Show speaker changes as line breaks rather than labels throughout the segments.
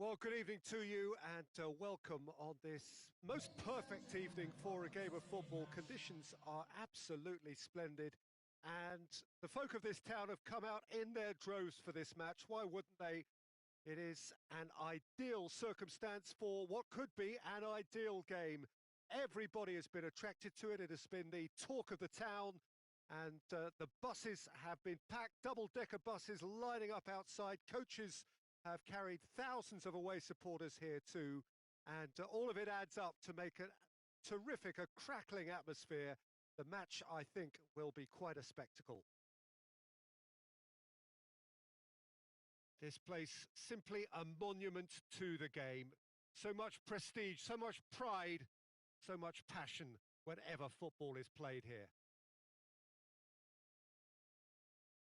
Well, good evening to you and welcome on this most perfect evening for a game of football. Conditions are absolutely splendid and the folk of this town have come out in their droves for this match. Why wouldn't they? It is an ideal circumstance for what could be an ideal game. Everybody has been attracted to it. It has been the talk of the town and the buses have been packed, double-decker buses lining up outside. Coaches have carried thousands of away supporters here too, and all of it adds up to make a terrific, a crackling atmosphere. The match, I think, will be quite a spectacle. This place, simply a monument to the game. So much prestige, so much pride, so much passion whenever football is played here.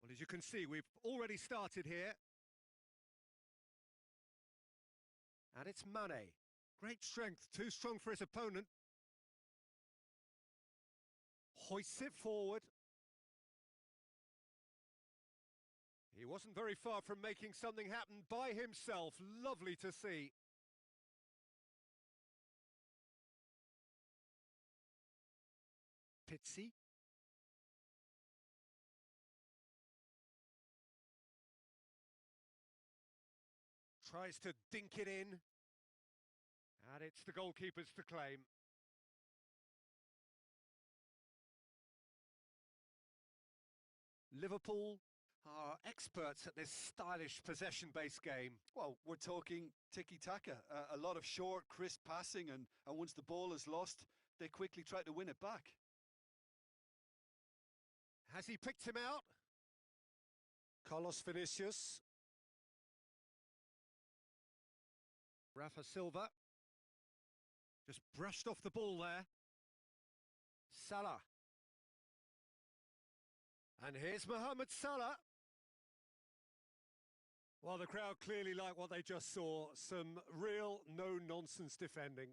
Well, as you can see, we've already started here. And it's Mane. Great strength, too strong for his opponent. Hoists it forward. He wasn't very far from making something happen by himself. Lovely to see. Pizzi. Tries to dink it in. And it's the goalkeeper's to claim. Liverpool are experts at this stylish possession-based game.
Well, we're talking tiki-taka, a lot of short, crisp passing, and once the ball is lost, they quickly try to win it back.
Has he picked him out? Carlos Vinicius. Rafa Silva. Just brushed off the ball there. Salah. And here's Mohamed Salah. Well, the crowd clearly like what they just saw. Some real no-nonsense defending.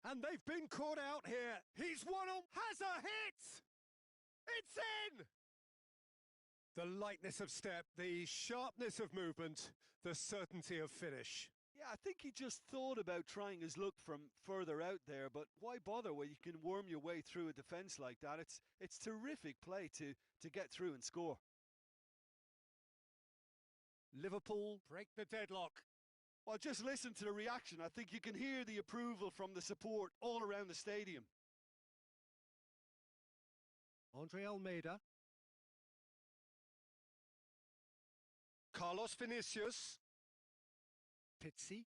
And they've been caught out here. He's one on, has a hit! It's in! The lightness of step, the sharpness of movement, the certainty of finish.
Yeah, I think he just thought about trying his luck from further out there, but why bother when you can worm your way through a defence like that? It's terrific play to get through and score.
Liverpool break the deadlock.
Well, just listen to the reaction. I think you can hear the approval from the support all around the stadium.
Andre Almeida. Carlos Vinicius. Pizzi.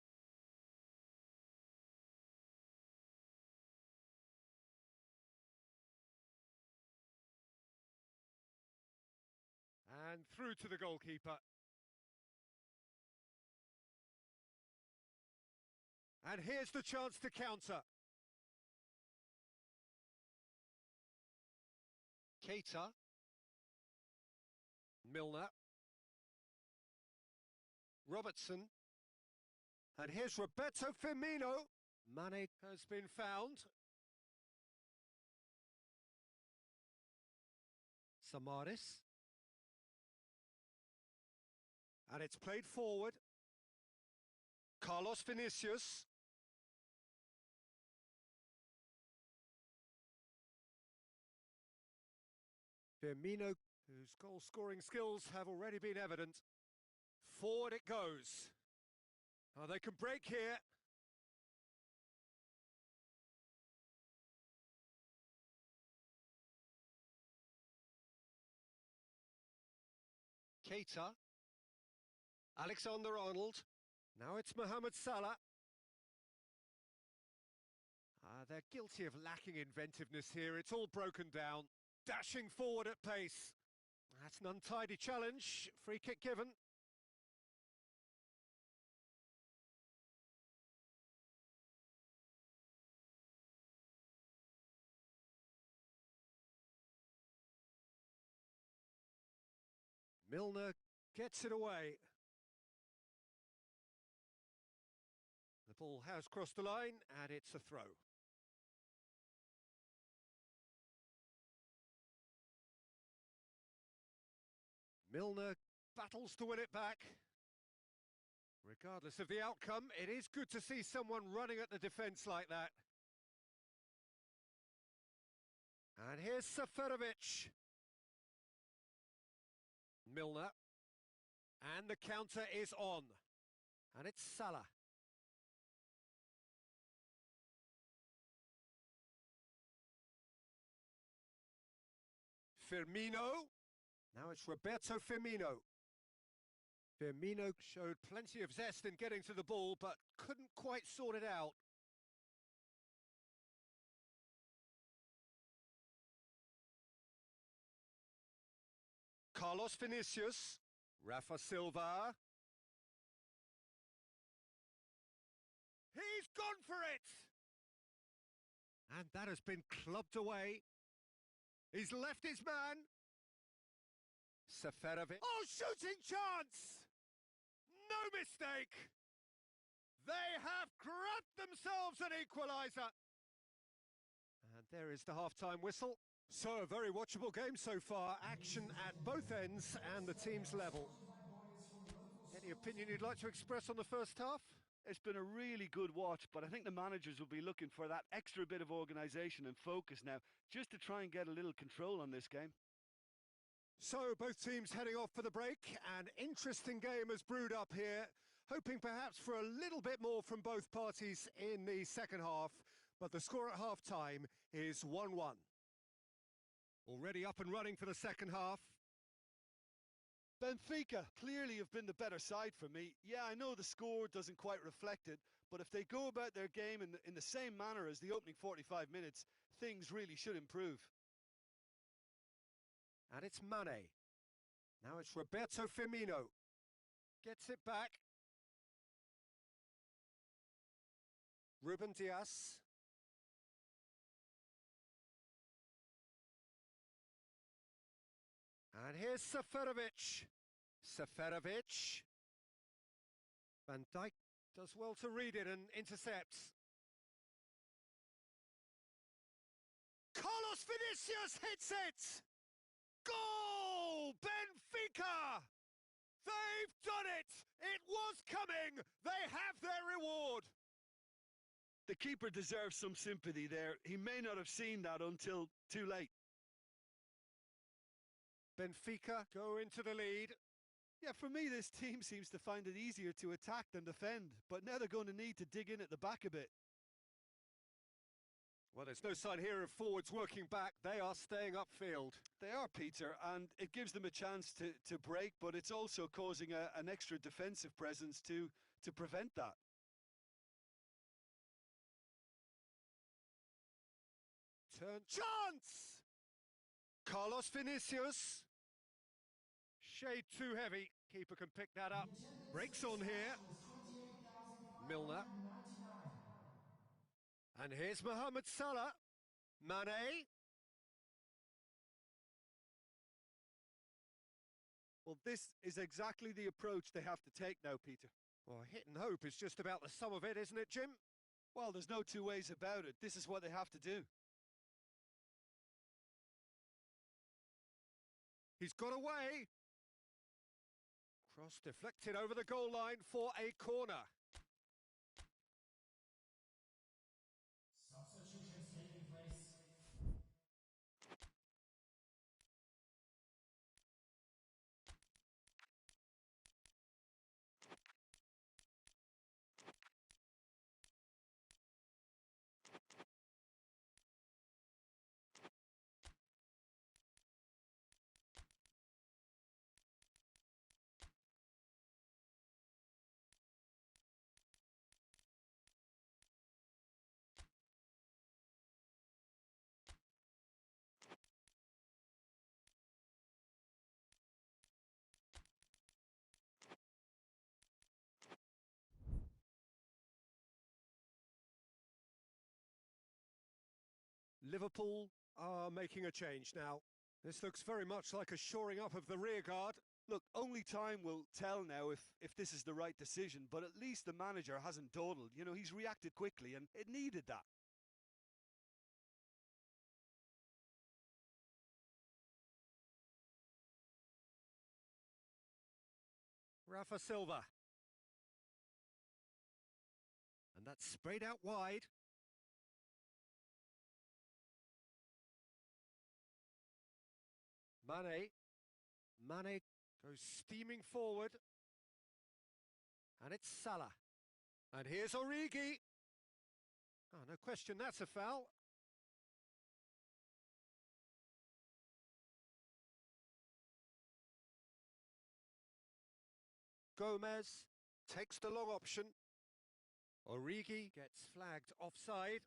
And through to the goalkeeper. And here's the chance to counter. Keita. Milner. Robertson. And here's Roberto Firmino. Mane has been found. Samaris. And it's played forward. Carlos Vinicius. Firmino, whose goal-scoring skills have already been evident. Forward it goes. Oh, they can break here. Keita. Alexander-Arnold. Now it's Mohamed Salah. They're guilty of lacking inventiveness here. It's all broken down. Dashing forward at pace. That's an untidy challenge. Free kick given. Milner gets it away. The ball has crossed the line and it's a throw. Milner battles to win it back. Regardless of the outcome, it is good to see someone running at the defence like that. And here's Seferovic. Milner. And the counter is on. And it's Salah. Firmino. Now it's Roberto Firmino. Firmino showed plenty of zest in getting to the ball, but couldn't quite sort it out. Carlos Vinicius. Rafa Silva. He's gone for it! And that has been clubbed away. He's left his man. Seferovic. Oh, shooting chance! No mistake! They have grabbed themselves an equaliser. And there is the half-time whistle. So, a very watchable game so far. Action at both ends and the team's level. Any opinion you'd like to express on the first half?
It's been a really good watch, but I think the managers will be looking for that extra bit of organisation and focus now, just to try and get a little control on this game.
So, both teams heading off for the break. An interesting game has brewed up here, hoping perhaps for a little bit more from both parties in the second half, but the score at half-time is 1-1. Already up and running for the second half.
Benfica clearly have been the better side for me. Yeah, I know the score doesn't quite reflect it, but if they go about their game in the same manner as the opening 45 minutes, things really should improve.
And it's Mane. Now it's Roberto Firmino. Gets it back. Ruben Dias. And here's Seferovic. Seferovic. Van Dijk does well to read it and intercepts. Carlos Vinicius hits it! Goal! Benfica! They've done it! It was coming! They have their reward!
The keeper deserves some sympathy there. He may not have seen that until too late.
Benfica go into the lead.
Yeah, for me, this team seems to find it easier to attack than defend, but now they're going to need to dig in at the back a bit.
Well, there's no sign here of forwards working back. They are staying upfield.
They are, Peter, and it gives them a chance to break, but it's also causing an extra defensive presence to prevent that.
Turn chance! Carlos Vinicius. Shade too heavy. Keeper can pick that up. Breaks on here. Milner. And here's Mohamed Salah. Mane.
Well, this is exactly the approach they have to take now, Peter.
Well, hit and hope is just about the sum of it, isn't it, Jim?
Well, there's no two ways about it. This is what they have to do.
He's got away. Cross deflected over the goal line for a corner.
Substitutions taking place.
Liverpool are making a change now. This looks very much like a shoring up of the rear guard.
Look, only time will tell now if this is the right decision, but at least the manager hasn't dawdled. You know, he's reacted quickly, and it needed that.
Rafa Silva. And that's sprayed out wide. Mane goes steaming forward. And it's Salah. And here's Origi. Oh, no question, that's a foul. Gomez takes the long option. Origi gets flagged offside.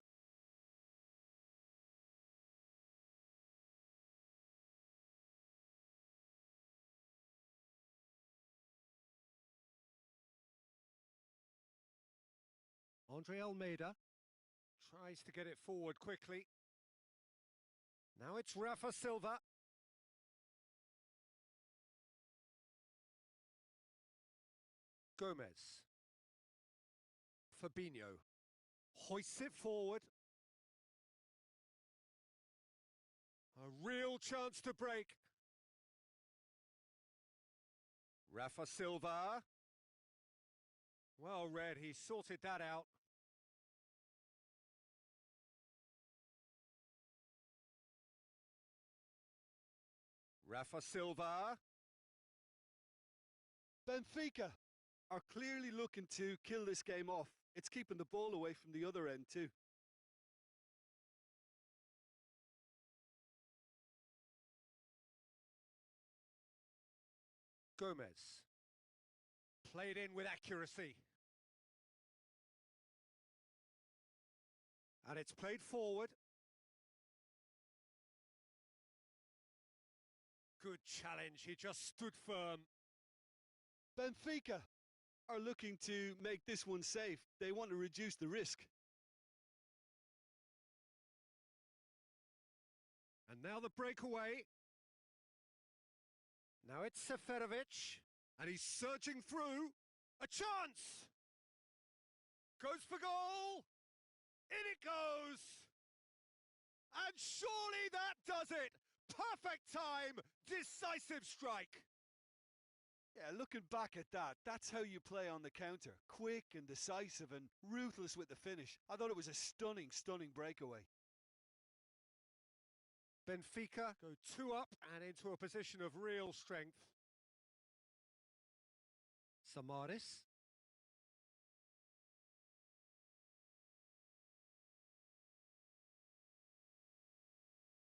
Andre Almeida tries to get it forward quickly. Now it's Rafa Silva. Gomez. Fabinho hoists it forward. A real chance to break. Rafa Silva. Well read, he sorted that out. Rafa Silva.
Benfica are clearly looking to kill this game off. It's keeping the ball away from the other end too.
Gomez. Played in with accuracy. And it's played forward. Good challenge, he just stood firm.
Benfica are looking to make this one safe. They want to reduce the risk.
And now the breakaway. Now it's Seferovic. And he's surging through. A chance! Goes for goal! In it goes! And surely that does it! Perfect time! Decisive strike!
Yeah, looking back at that, that's how you play on the counter. Quick and decisive and ruthless with the finish. I thought it was a stunning, stunning breakaway.
Benfica go 2 up and into a position of real strength. Samaris.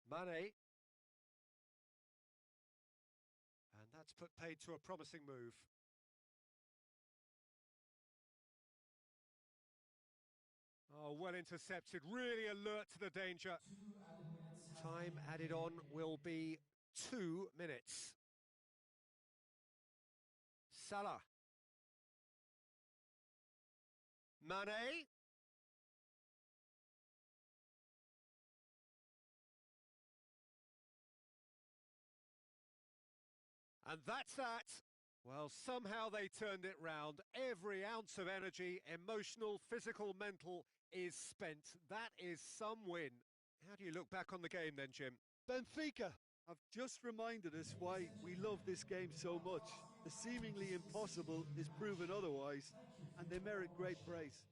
Mane. And that's put paid to a promising move. Oh, well intercepted, really alert to the danger. Time added on will be 2 minutes. Salah. Mane. And that's that. Well, somehow they turned it round. Every ounce of energy, emotional, physical, mental, is spent. That is some win. How do you look back on the game then, Jim?
Benfica have just reminded us why we love this game so much. The seemingly impossible is proven otherwise, and they merit great praise.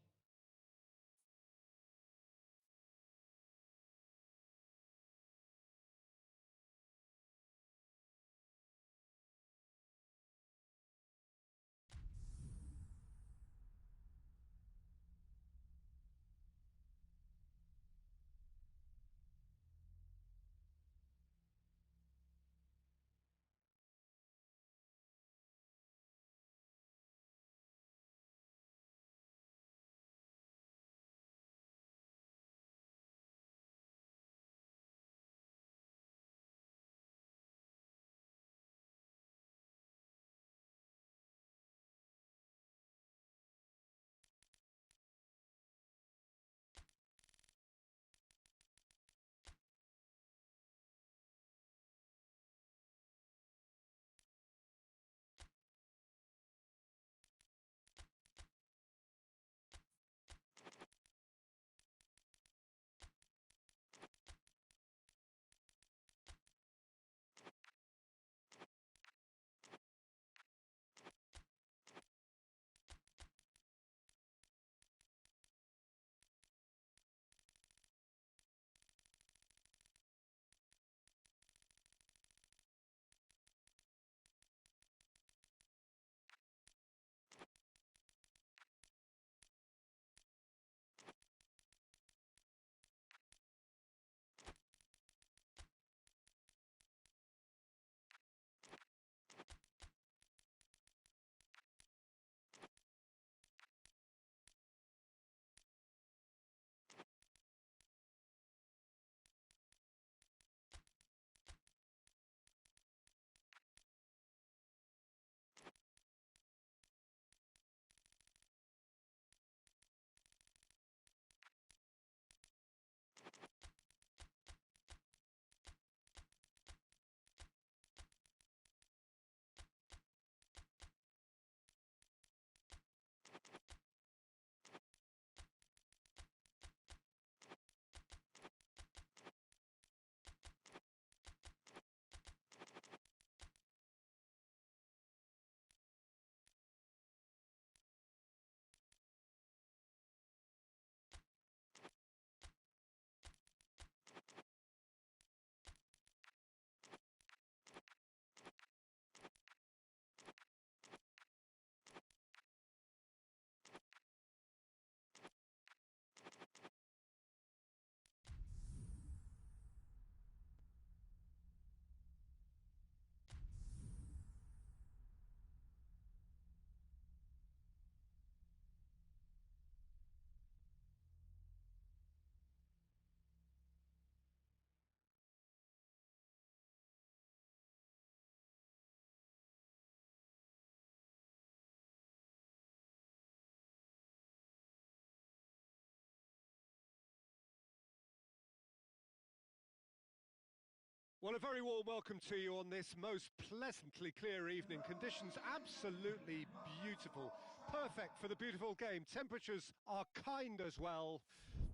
Well, a very warm welcome to you on this most pleasantly clear evening. Conditions absolutely beautiful. Perfect for the beautiful game. Temperatures are kind as well.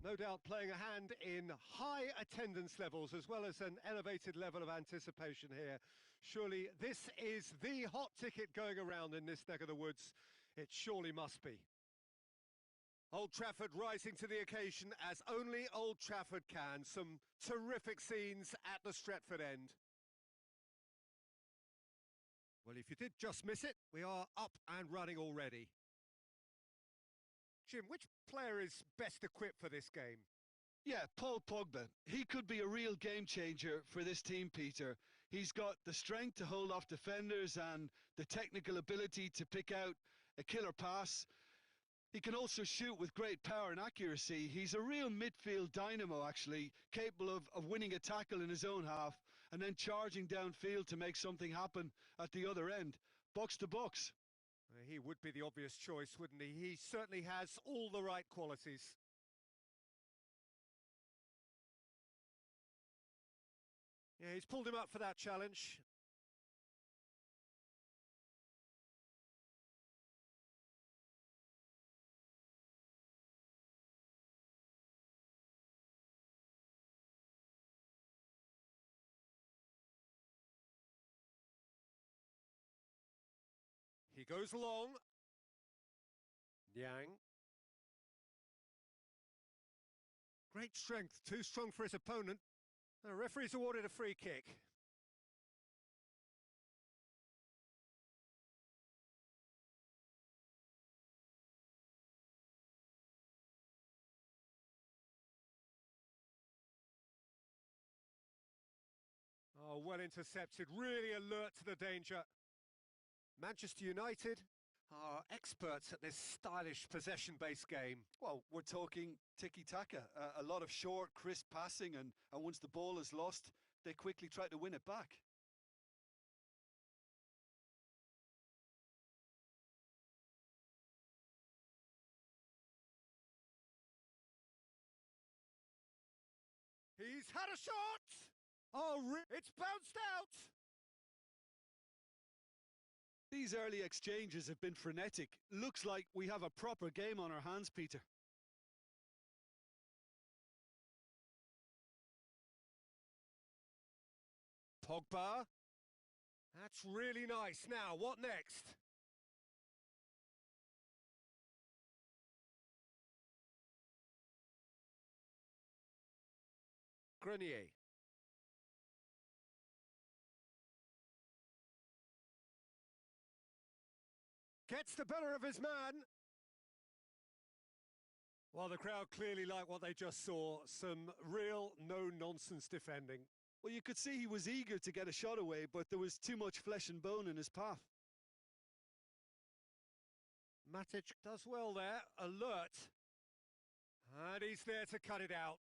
No doubt playing a hand in high attendance levels as well as an elevated level of anticipation here. Surely this is the hot ticket going around in this neck of the woods. It surely must be. Old Trafford rising to the occasion as only Old Trafford can. Some terrific scenes at the Stretford end. Well, if you did just miss it, we are up and running already. Jim, which player is best equipped for this game?
Yeah, Paul Pogba. He could be a real game changer for this team, Peter. He's got the strength to hold off defenders and the technical ability to pick out a killer pass. He can also shoot with great power and accuracy. He's a real midfield dynamo, actually, capable of winning a tackle in his own half and then charging downfield to make something happen at the other end. Box to box.
He would be the obvious choice, wouldn't he? He certainly has all the right qualities. Yeah, he's pulled him up for that challenge. He goes long. Niang. Great strength, too strong for his opponent. The referee's awarded a free kick. Oh, well intercepted, really alert to the danger. Manchester United are experts at this stylish possession-based game.
Well, we're talking tiki-taka, a lot of short, crisp passing, and once the ball is lost, they quickly try to win it back.
He's had a shot! Oh, it's bounced out!
These early exchanges have been frenetic. Looks like we have a proper game on our hands, Peter.
Pogba. That's really nice. Now, what next? Grenier. Gets the better of his man. Well, the crowd clearly like what they just saw. Some real no-nonsense defending.
Well, you could see he was eager to get a shot away, but there was too much flesh and bone in his path.
Matic does well there, alert. And he's there to cut it out.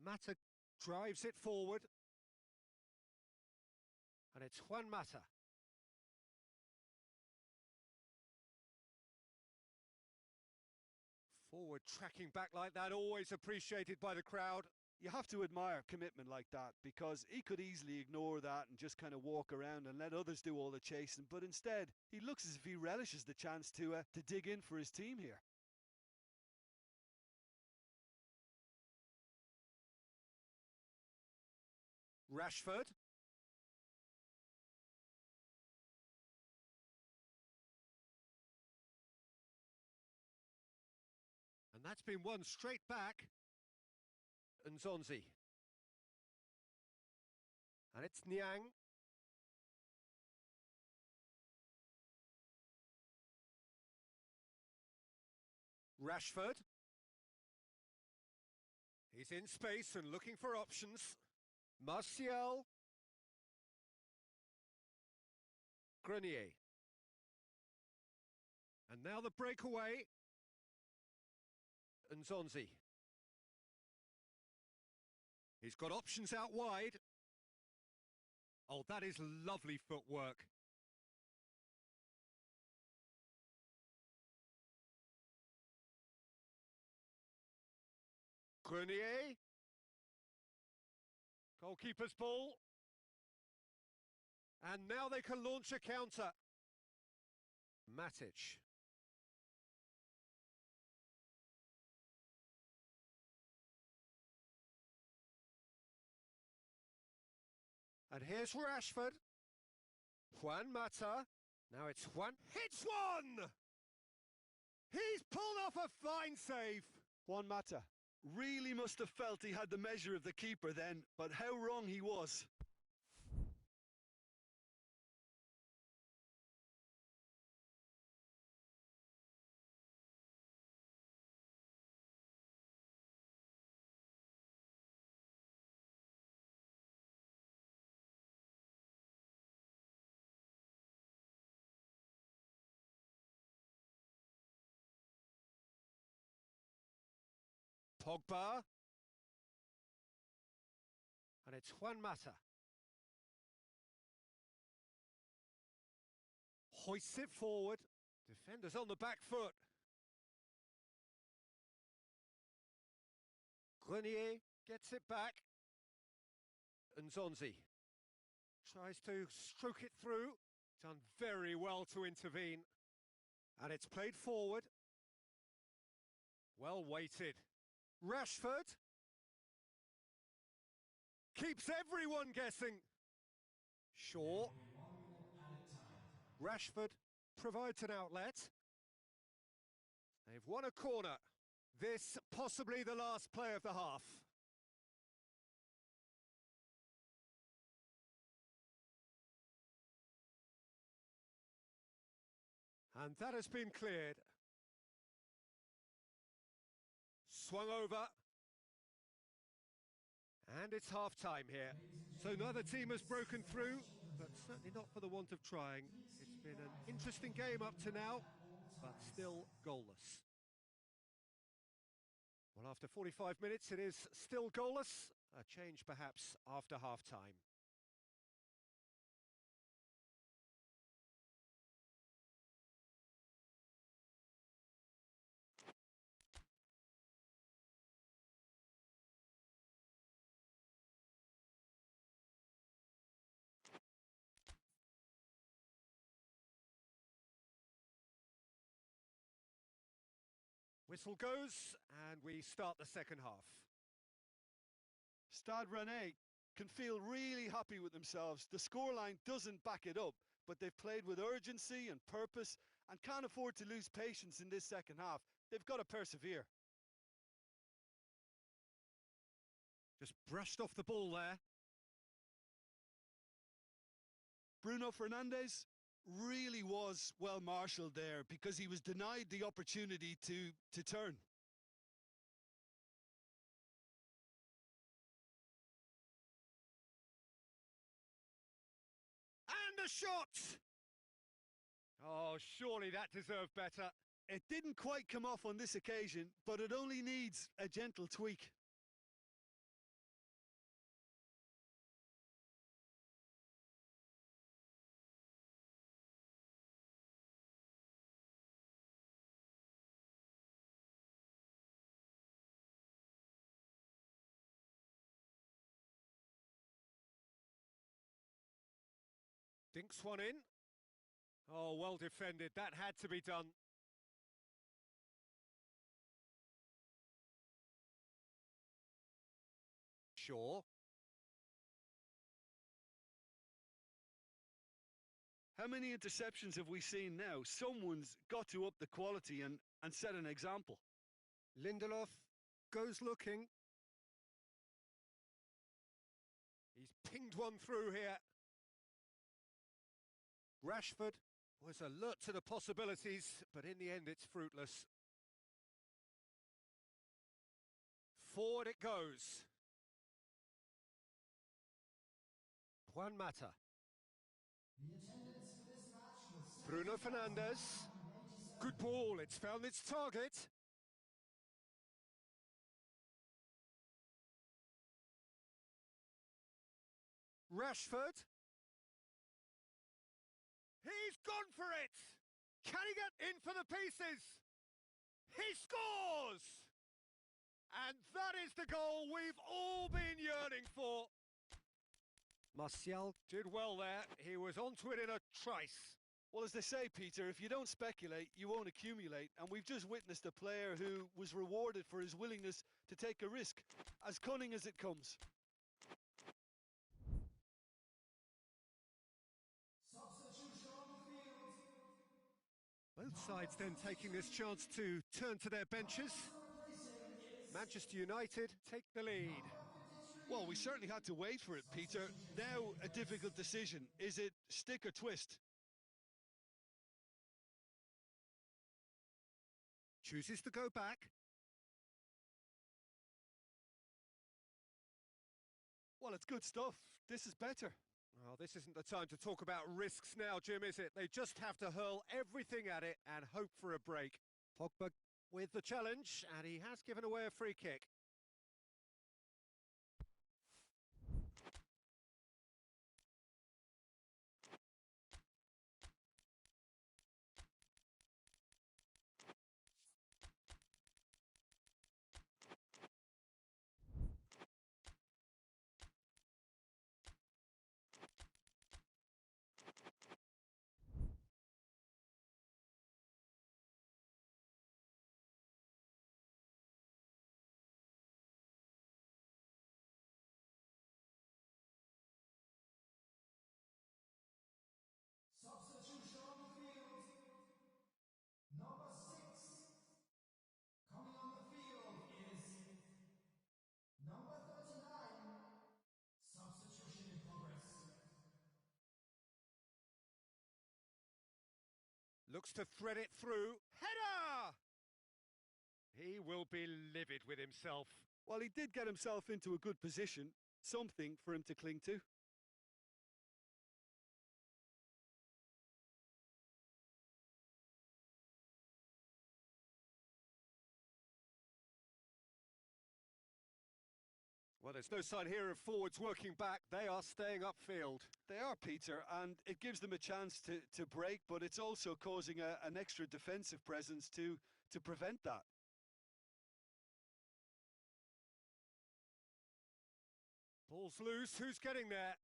Mata drives it forward. And it's Juan Mata. Forward tracking back like that, always appreciated by the crowd.
You have to admire commitment like that, because he could easily ignore that and just kind of walk around and let others do all the chasing, but instead he looks as if he relishes the chance to dig in for his team here.
Rashford. And that's been won straight back. Nzonzi. And it's Niang. Rashford. He's in space and looking for options. Martial. Grenier. And now the breakaway. Nzonzi. He's got options out wide. Oh, that is lovely footwork. Grenier. Goalkeeper's ball. And now they can launch a counter. Matic. And here's Rashford. Juan Mata. Now it's Juan. Hits one! He's pulled off a fine save.
Juan Mata really must have felt he had the measure of the keeper then, but how wrong he was.
Pogba. And it's Juan Mata. Hoists it forward. Defenders on the back foot. Grenier gets it back. And Zonzi tries to stroke it through. Done very well to intervene. And it's played forward. Well weighted. Rashford keeps everyone guessing. Shaw. Rashford provides an outlet. They've won a corner. This possibly the last play of the half. And that has been cleared. Swung over. And it's half-time here. So neither team has broken through, but certainly not for the want of trying. It's been an interesting game up to now, but still goalless. Well, after 45 minutes, it is still goalless. A change perhaps after half-time. Whistle goes, and we start the second half.
Stade Rennais can feel really happy with themselves. The scoreline doesn't back it up, but they've played with urgency and purpose and can't afford to lose patience in this second half. They've got to persevere.
Just brushed off the ball there.
Bruno Fernandes really was well marshalled there because he was denied the opportunity to turn.
And a shot! Oh, surely that deserved better.
It didn't quite come off on this occasion, but it only needs a gentle tweak.
Dinks one in. Oh, well defended. That had to be done. Shaw.
How many interceptions have we seen now? Someone's got to up the quality and set an example.
Lindelof goes looking. He's pinged one through here. Rashford was alert to the possibilities, but in the end it's fruitless. Forward it goes. Juan Mata. Bruno Fernandes. Good ball, it's found its target. Rashford. He's gone for it! Can he get in for the pieces? He scores! And that is the goal we've all been yearning for. Martial did well there. He was onto it in a trice.
Well, as they say, Peter, if you don't speculate, you won't accumulate. And we've just witnessed a player who was rewarded for his willingness to take a risk, as cunning as it comes.
Both sides then taking this chance to turn to their benches. Manchester United take the lead.
Well, we certainly had to wait for it, Peter. Now a difficult decision. Is it stick or twist?
Chooses to go back.
Well, it's good stuff. This is better.
Well, this isn't the time to talk about risks now, Jim, is it? They just have to hurl everything at it and hope for a break. Pogba with the challenge, and he has given away a free kick. Looks to thread it through. Header! He will be livid with himself.
Well, he did get himself into a good position. Something for him to cling to.
Well, there's no sign here of forwards working back. They are staying upfield.
They are, Peter, and it gives them a chance to break, but it's also causing an extra defensive presence to prevent that.
Ball's loose. Who's getting there?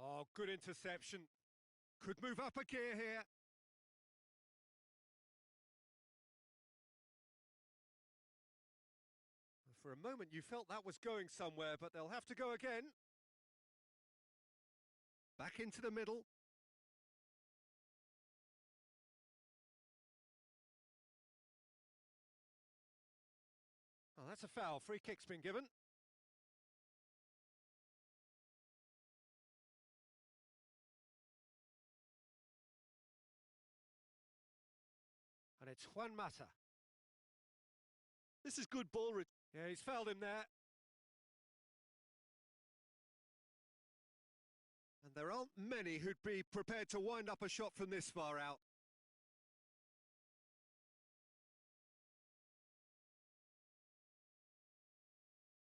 Oh, good interception. Could move up a gear here. For a moment, you felt that was going somewhere, but they'll have to go again. Back into the middle. Oh, that's a foul. Free kick's been given. And it's Juan Mata.
This is good ball.
Yeah, he's fouled him there. And there aren't many who'd be prepared to wind up a shot from this far out.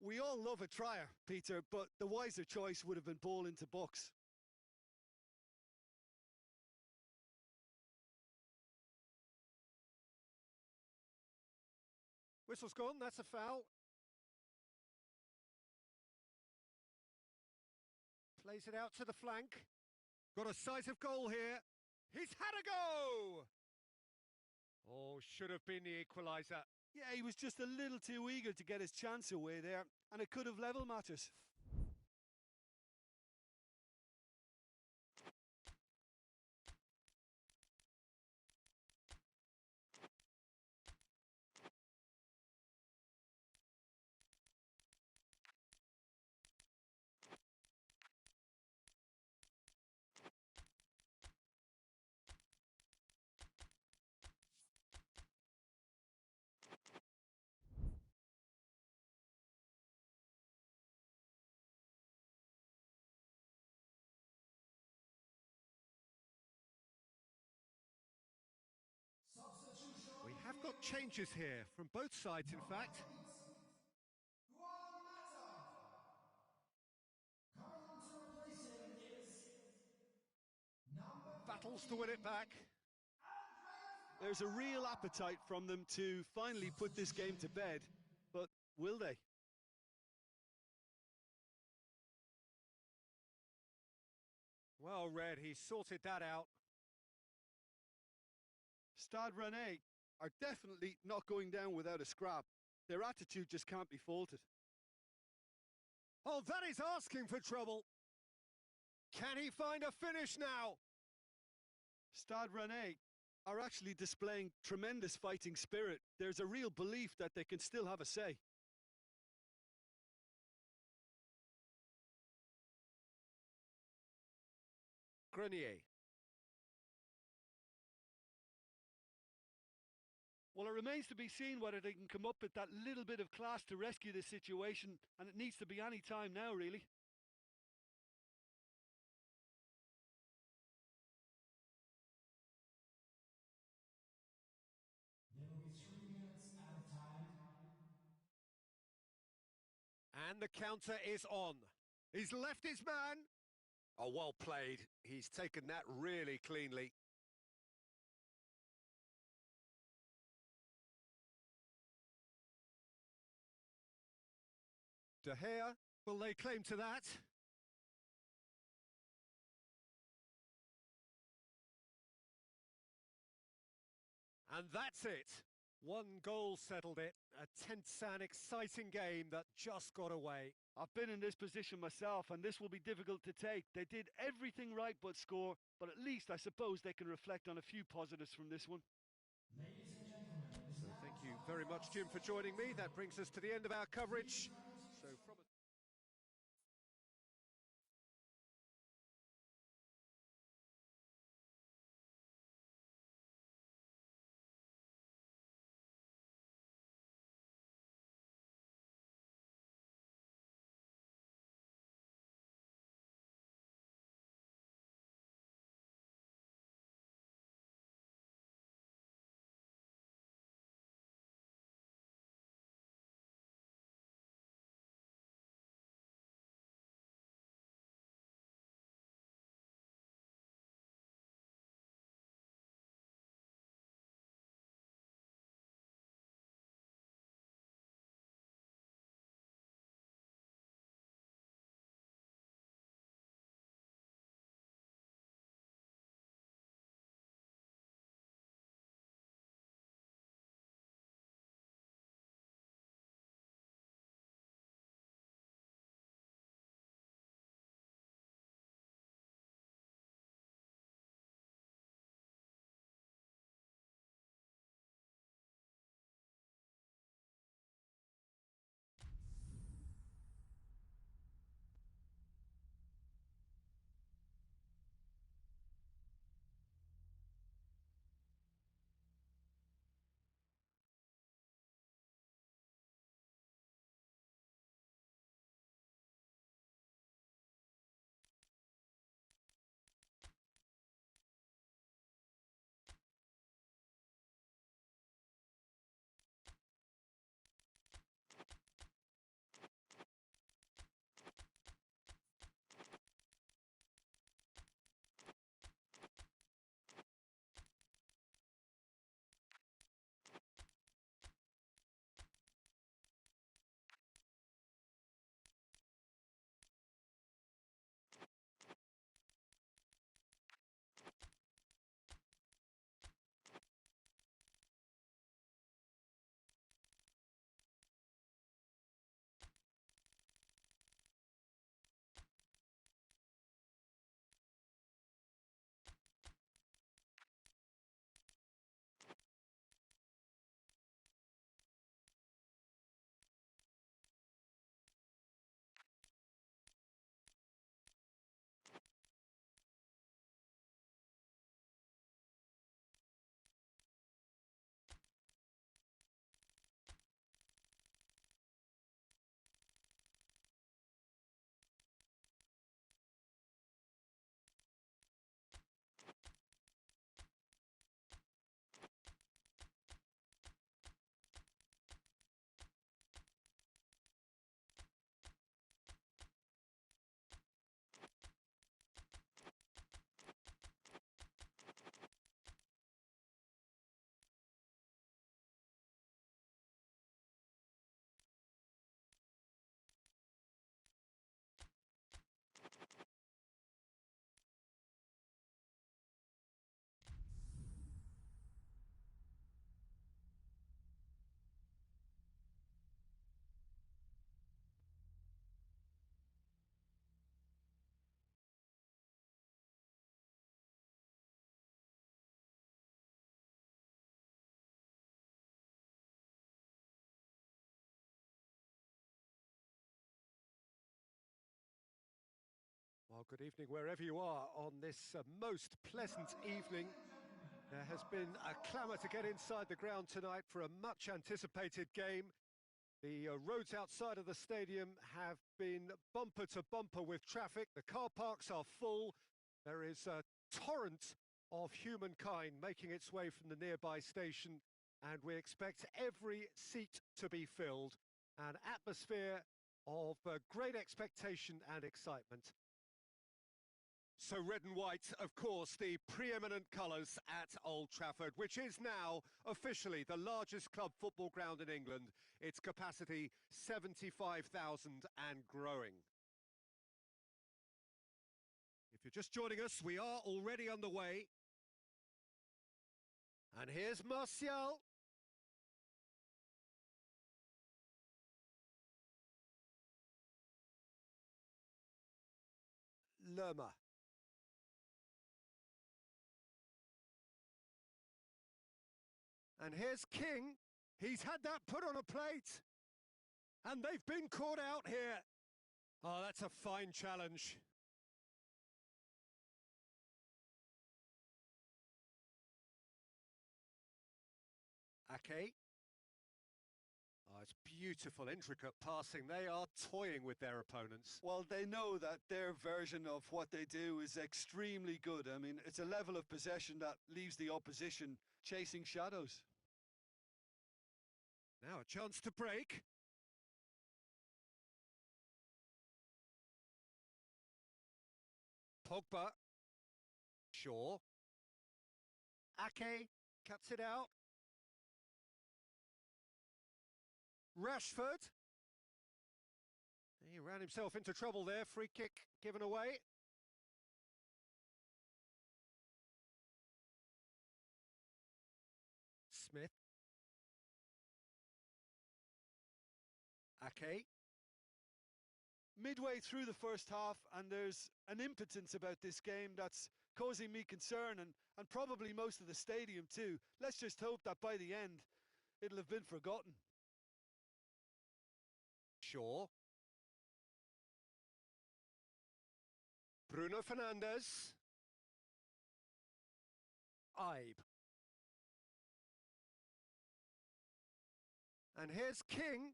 We all love a trier, Peter, but the wiser choice would have been ball into box.
Whistle's gone, that's a foul. Plays it out to the flank. Got a decisive goal here. He's had a go! Oh, should have been the equaliser.
Yeah, he was just a little too eager to get his chance away there, and it could have level matters.
We have got changes here, from both sides in fact. Battles to win it back.
There's a real appetite from them to finally put this game to bed, will they?
Well read, he sorted that out.
Stade Rennais are definitely not going down without a scrap. Their attitude just can't be faulted.
Oh, that is asking for trouble. Can he find a finish now?
Stade Rennais are actually displaying tremendous fighting spirit. There's a real belief that they can still have a say.
Grenier.
Well, it remains to be seen whether they can come up with that little bit of class to rescue this situation, and it needs to be any time now, really.
And the counter is on. He's left his man. Oh, well played. He's taken that really cleanly. De Gea, will they claim to that? And that's it. One goal settled it. A tense and exciting game that just got away.
I've been in this position myself, and this will be difficult to take. They did everything right but score, but at least I suppose they can reflect on a few positives from this one.
So thank you very much, Jim, for joining me. That brings us to the end of our coverage. So from Well, good evening wherever you are on this most pleasant evening. There has been a clamour to get inside the ground tonight for a much anticipated game. The roads outside of the stadium have been bumper to bumper with traffic. The car parks are full. There is a torrent of humankind making its way from the nearby station, and we expect every seat to be filled. An atmosphere of great expectation and excitement. So red and white, of course, the preeminent colours at Old Trafford, which is now officially the largest club football ground in England. Its capacity 75,000 and growing. If you're just joining us, we are already underway. And here's Martial. Lerma. And here's King. He's had that put on a plate. And they've been caught out here. Oh, that's a fine challenge. Ake. Oh, it's beautiful, intricate passing. They are toying with their opponents.
Well, they know that their version of what they do is extremely good. I mean, it's a level of possession that leaves the opposition chasing shadows.
Now a chance to break. Pogba. Shaw. Ake cuts it out. Rashford. He ran himself into trouble there. Free kick given away. Smith. Ake.
Midway through the first half, and there's an impotence about this game that's causing me concern, and probably most of the stadium too. Let's just hope that by the end, it'll have been forgotten.
Shaw. Bruno Fernandes. Ibe. And here's King.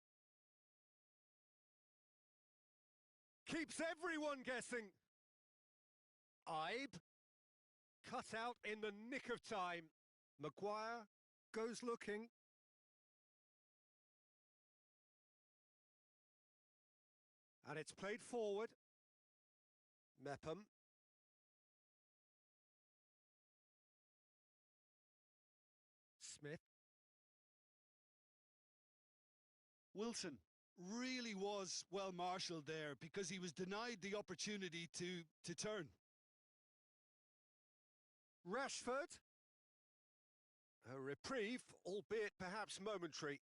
Keeps everyone guessing. Ibe. Cut out in the nick of time. Maguire goes looking. And it's played forward. Mepham. Smith.
Wilson really was well marshalled there because he was denied the opportunity to turn.
Rashford. A reprieve, albeit perhaps momentary.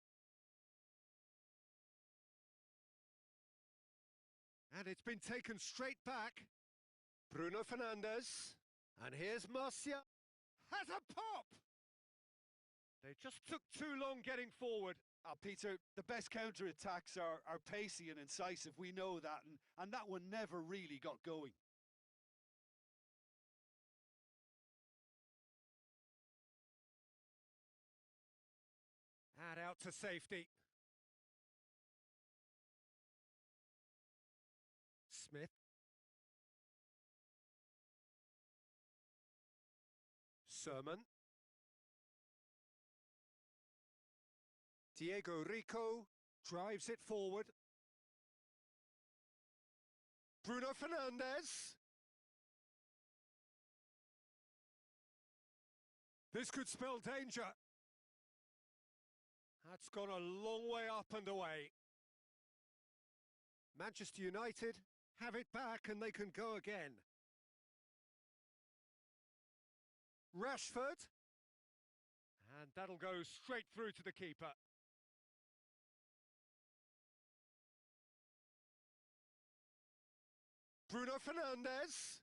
And it's been taken straight back. Bruno Fernandes. And here's Martial. Has a pop! They just took too long getting forward.
Peter, the best counter-attacks are pacey and incisive. We know that, and that one never really got going.
And out to safety. Smith. Sermon. Diego Rico drives it forward. Bruno Fernandes. This could spell danger. That's gone a long way up and away. Manchester United have it back and they can go again. Rashford. And that'll go straight through to the keeper. Bruno Fernandes.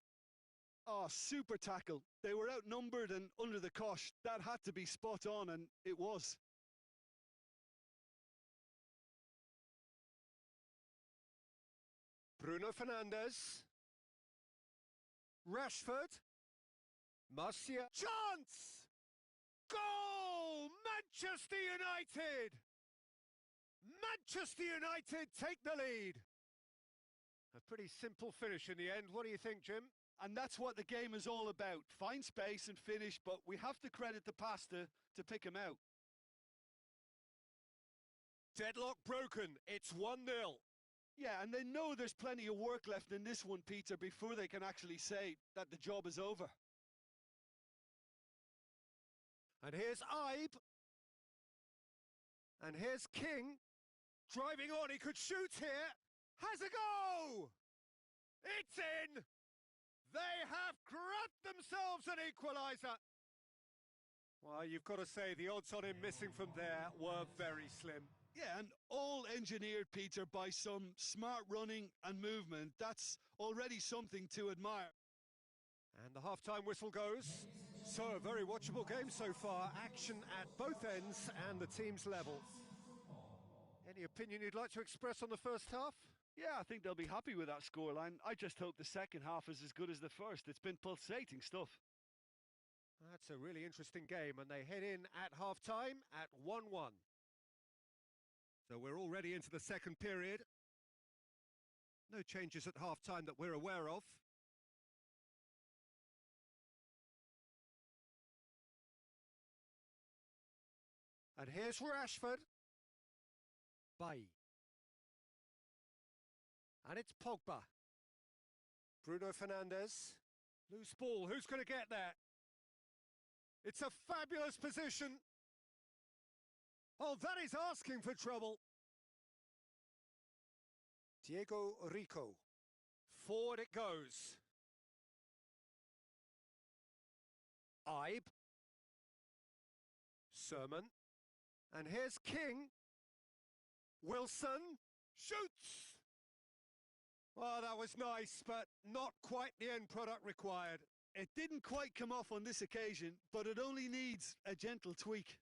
Oh, super tackle. They were outnumbered and under the cosh. That had to be spot on, and it was.
Bruno Fernandes. Rashford. Martial. Chance! Goal! Manchester United! Manchester United take the lead. A pretty simple finish in the end. What do you think, Jim?
And that's what the game is all about. Find space and finish, but we have to credit the pasta to pick him out.
Deadlock broken. It's 1-0.
Yeah, and they know there's plenty of work left in this one, Peter, before they can actually say that the job is over.
And here's Ibe. And here's King. Driving on, he could shoot here. Has a go! It's in! They have grabbed themselves an equaliser. Well, you've got to say the odds on him missing from there were very slim.
Yeah, and all engineered, Peter, by some smart running and movement. That's already something to admire.
And the half-time whistle goes. So a very watchable game so far. Action at both ends and the teams level. Any opinion you'd like to express on the first half?
Yeah, I think they'll be happy with that scoreline. I just hope the second half is as good as the first. It's been pulsating stuff.
That's a really interesting game, and they head in at half-time at 1-1. So we're already into the second period. No changes at half-time that we're aware of. And here's Rashford. Bailly. And it's Pogba. Bruno Fernandes. Loose ball. Who's going to get there? It's a fabulous position. Oh, that is asking for trouble. Diego Rico. Forward it goes. Ibe. Sermon. And here's King. Wilson. Shoots! Well, that was nice, but not quite the end product required.
It didn't quite come off on this occasion, but it only needs a gentle tweak.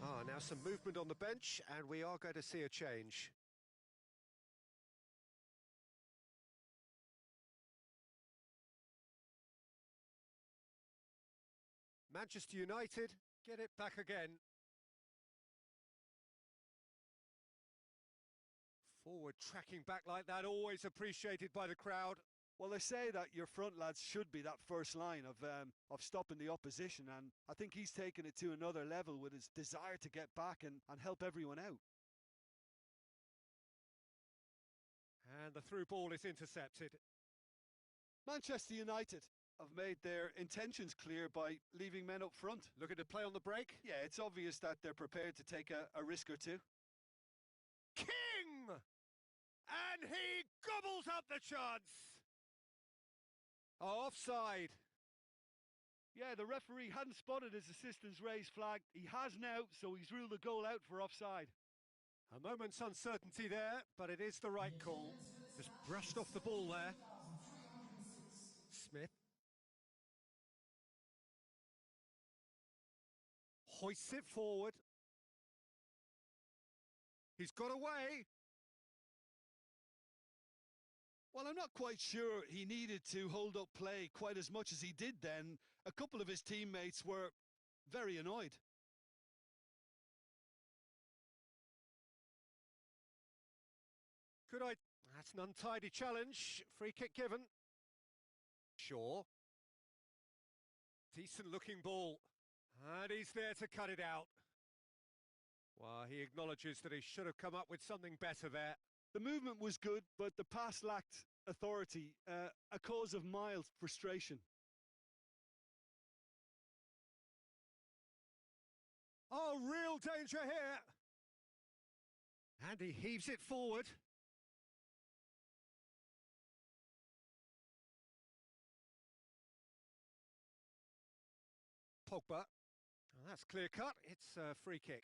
Now some movement on the bench, and we are going to see a change. Manchester United get it back again. Forward tracking back like that, always appreciated by the crowd.
Well, they say that your front lads should be that first line of stopping the opposition, and I think he's taken it to another level with his desire to get back and help everyone out.
And the through ball is intercepted.
Manchester United have made their intentions clear by leaving men up front.
Looking to play on the break?
Yeah, it's obvious that they're prepared to take a risk or two.
King! And he gobbles up the chance! Offside.
Yeah, the referee hadn't spotted his assistant's raised flag. He has now, so he's ruled the goal out for offside.
A moment's uncertainty there, but it is the right call. Just brushed off the ball there. Smith. Hoists it forward. He's got away.
Well, I'm not quite sure he needed to hold up play quite as much as he did then. A couple of his teammates were very annoyed.
That's an untidy challenge. Free kick given. Shaw. Decent looking ball. And he's there to cut it out. Well, he acknowledges that he should have come up with something better there.
The movement was good, but the pass lacked authority, a cause of mild frustration.
Oh, real danger here. And he heaves it forward. Pogba. Well, that's clear cut. It's a free kick.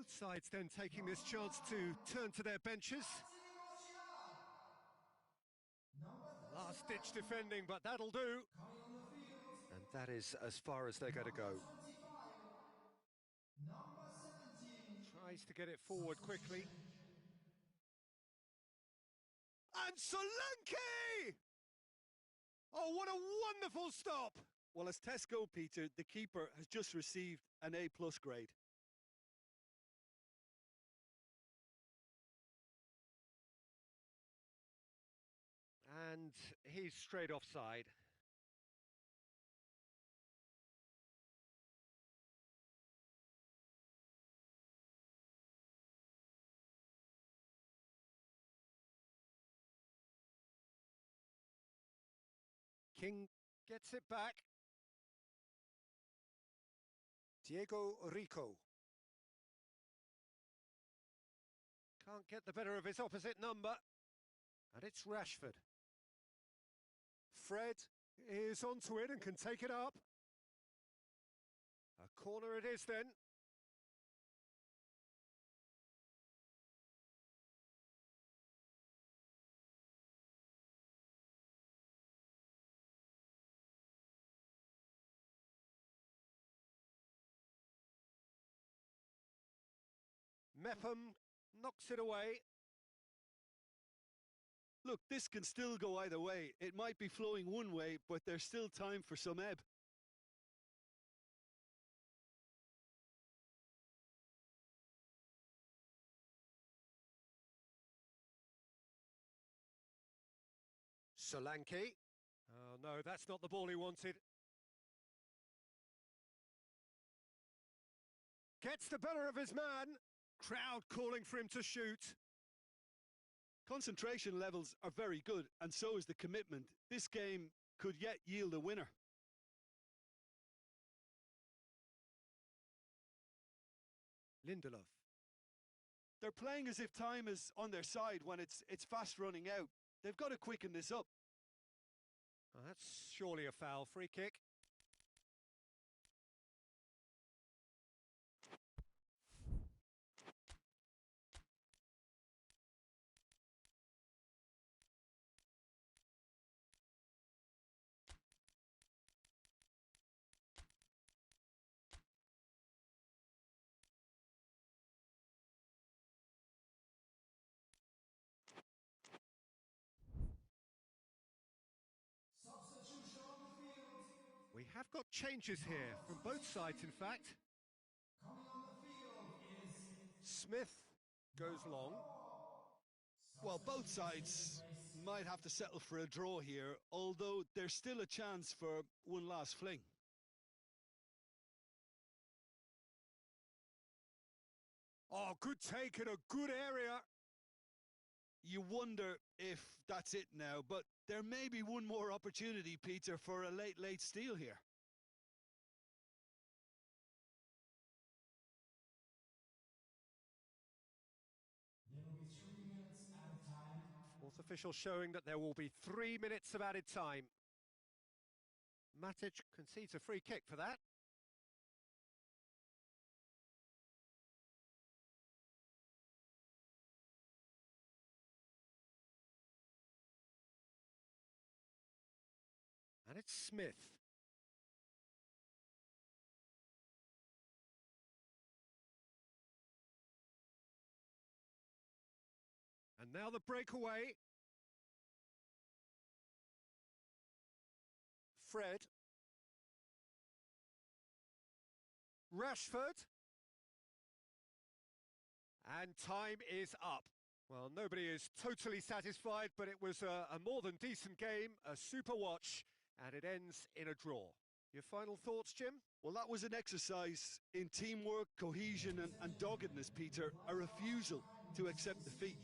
Both sides then taking this chance to turn to their benches. Last-ditch defending, but that'll do. And that is as far as they're going to go. Tries to get it forward quickly. And Solanke! Oh, what a wonderful stop!
Well, as tests go, Peter, the keeper has just received an A+ grade.
And he's straight offside. King gets it back. Diego Rico. Can't get the better of his opposite number. And it's Rashford. Fred is onto it and can take it up. A corner it is then. Mepham knocks it away.
Look, this can still go either way. It might be flowing one way, but there's still time for some ebb.
Solanke. Oh no, that's not the ball he wanted. Gets the better of his man. Crowd calling for him to shoot.
Concentration levels are very good, and so is the commitment. This game could yet yield a winner.
Lindelof.
They're playing as if time is on their side when it's fast running out. They've got to quicken this up.
Oh, that's surely a foul. Free kick. We have got changes here from both sides, in fact. Smith goes long.
Well, both sides might have to settle for a draw here, although there's still a chance for one last fling.
Oh, good take in a good area.
You wonder if that's it now, but there may be one more opportunity, Peter, for a late steal here.
Fourth official showing that there will be 3 minutes of added time. Matic concedes a free kick for that. And it's Smith. And now the breakaway. Fred. Rashford. And time is up. Well, nobody is totally satisfied, but it was a more than decent game, a super watch, and it ends in a draw. Your final thoughts, Jim?
Well, that was an exercise in teamwork, cohesion and doggedness, Peter, a refusal to accept defeat.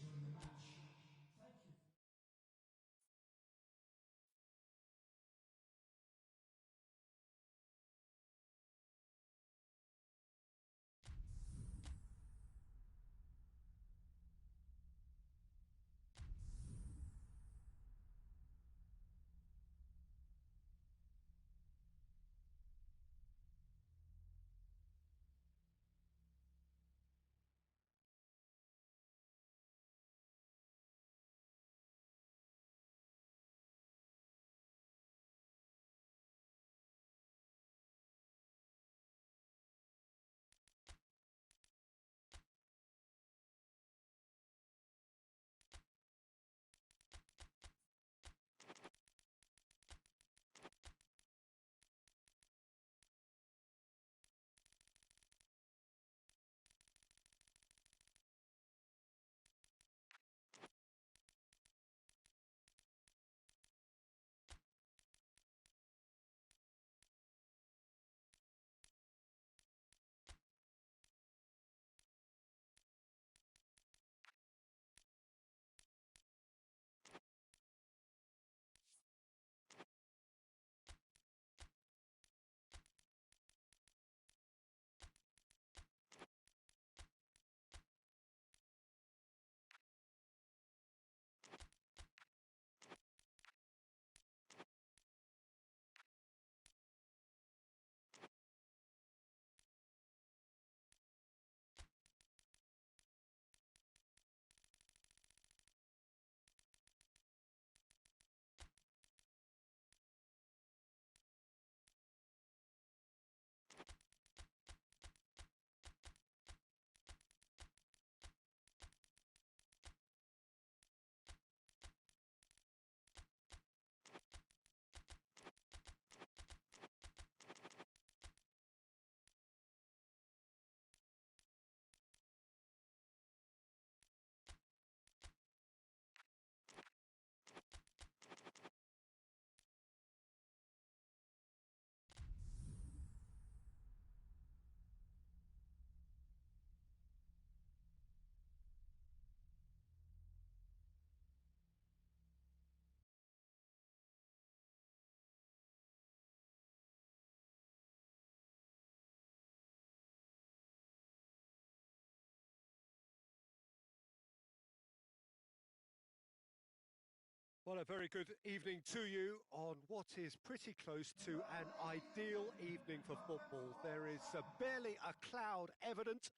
Well, a very good evening to you on what is pretty close to an ideal evening for football. There is barely a cloud evident.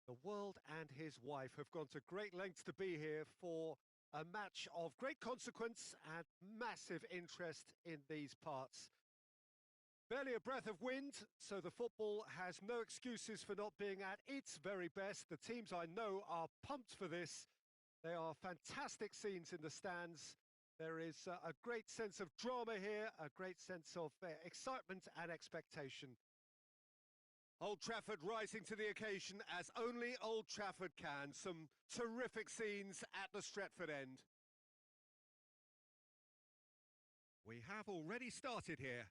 The world and his wife have gone to great lengths to be here for a match of great consequence and massive interest in these parts. Barely a breath of wind, so the football has no excuses for not being at its very best. The teams I know are pumped for this. They are fantastic scenes in the stands. There is a great sense of drama here, a great sense of excitement and expectation. Old Trafford rising to the occasion as only Old Trafford can. Some terrific scenes at the Stretford end. We have already started here.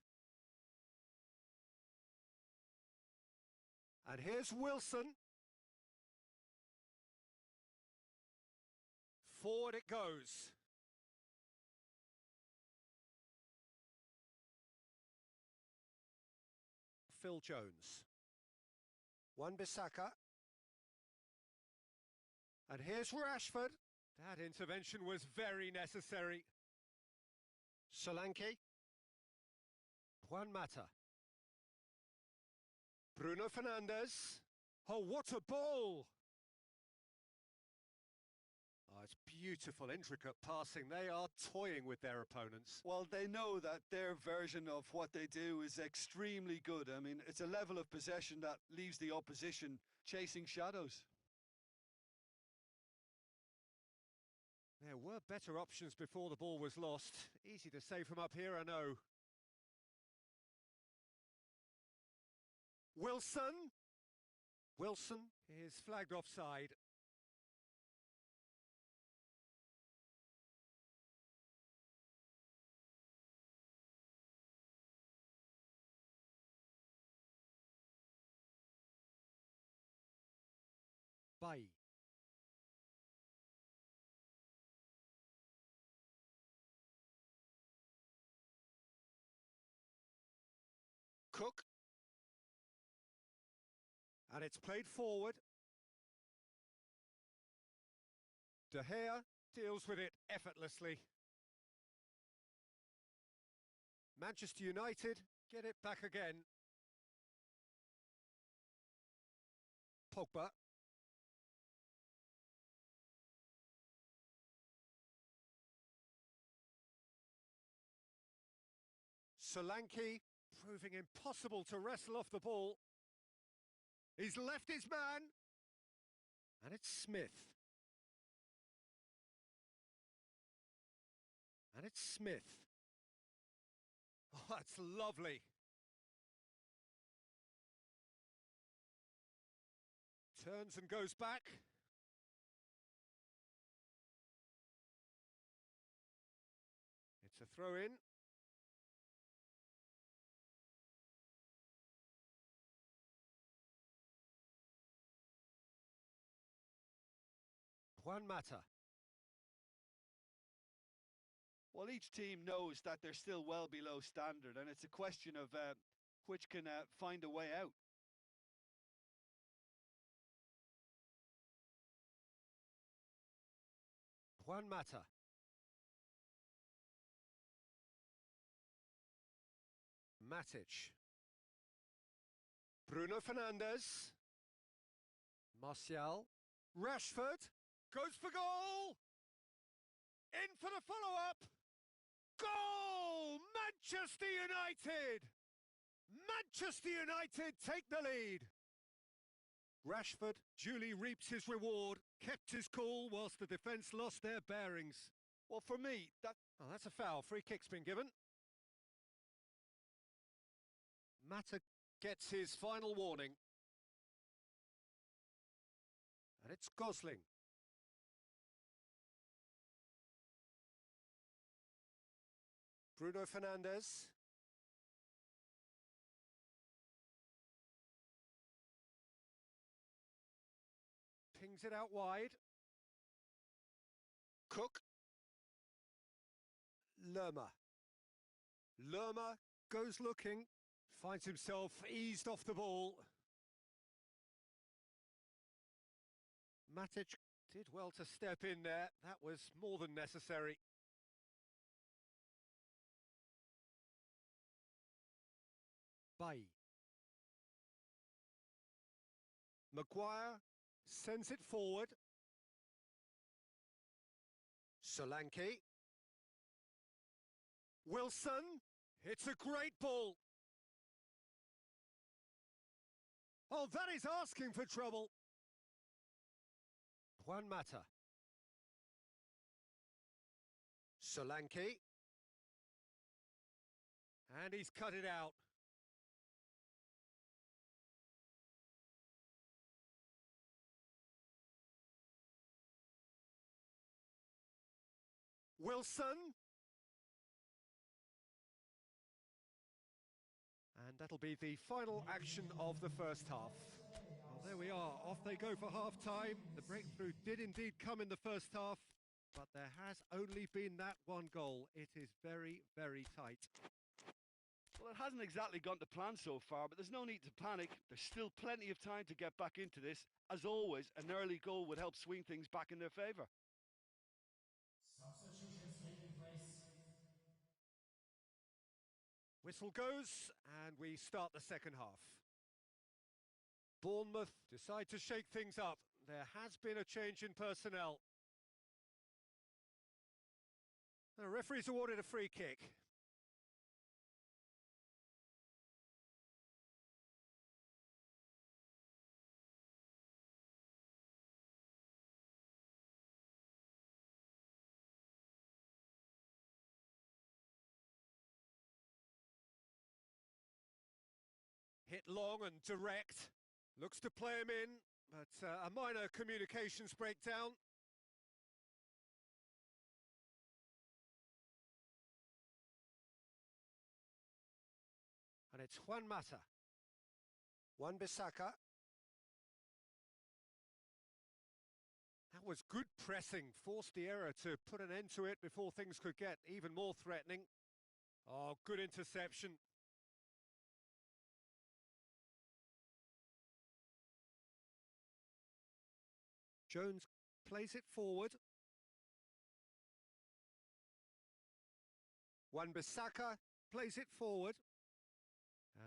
And here's Wilson. Forward it goes. Phil Jones. Wan-Bissaka. And here's Rashford. That intervention was very necessary. Solanke. Juan Mata. Bruno Fernandes. Oh, what a ball! Oh, it's beautiful, intricate passing. They are toying with their opponents.
Well, they know that their version of what they do is extremely good. I mean, it's a level of possession that leaves the opposition chasing shadows.
There were better options before the ball was lost. Easy to say from up here, I know. Wilson. Wilson is flagged offside. Bailly. Cook. And it's played forward. De Gea deals with it effortlessly. Manchester United get it back again. Pogba. Solanke proving impossible to wrestle off the ball. He's left his man. And it's Smith. And it's Smith. Oh, that's lovely. Turns and goes back. It's a throw in. Juan Mata.
Well, each team knows that they're still well below standard, and it's a question of which can find a way out.
Juan Mata. Matic. Bruno Fernandes. Martial. Rashford. Goes for goal! In for the follow-up! Goal! Manchester United! Manchester United take the lead! Rashford duly reaps his reward, kept his cool whilst the defence lost their bearings.
Well, for me,
that's a foul. Free kick's been given. Mata gets his final warning. And it's Gosling. Bruno Fernandes. Pings it out wide. Cook. Lerma. Lerma goes looking, finds himself eased off the ball. Matic did well to step in there. That was more than necessary. Bailly. Maguire sends it forward. Solanke. Wilson hits a great ball. Oh, that is asking for trouble. Juan Mata. Solanke. And he's cut it out. Wilson. And that'll be the final action of the first half. Well, there we are. Off they go for half-time. The breakthrough did indeed come in the first half, but there has only been that one goal. It is very, very tight.
Well, it hasn't exactly gone to plan so far, but there's no need to panic. There's still plenty of time to get back into this. As always, an early goal would help swing things back in their favour.
Substitutions taking place.
Whistle goes, and we start the second half. Bournemouth decide to shake things up. There has been a change in personnel. The referee's awarded a free kick. Hit long and direct. Looks to play him in, but a minor communications breakdown. And it's Juan Mata. Wan-Bissaka. That was good pressing, forced the error to put an end to it before things could get even more threatening. Oh, good interception. Jones plays it forward. Wan-Bissaka plays it forward.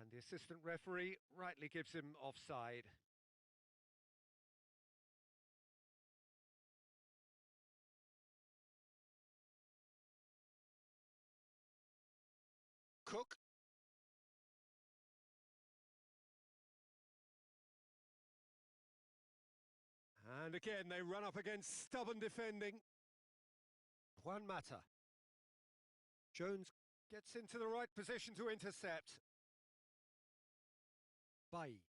And the assistant referee rightly gives him offside. Cook. And again, they run up against stubborn defending. Juan Mata. Jones gets into the right position to intercept. Bailly.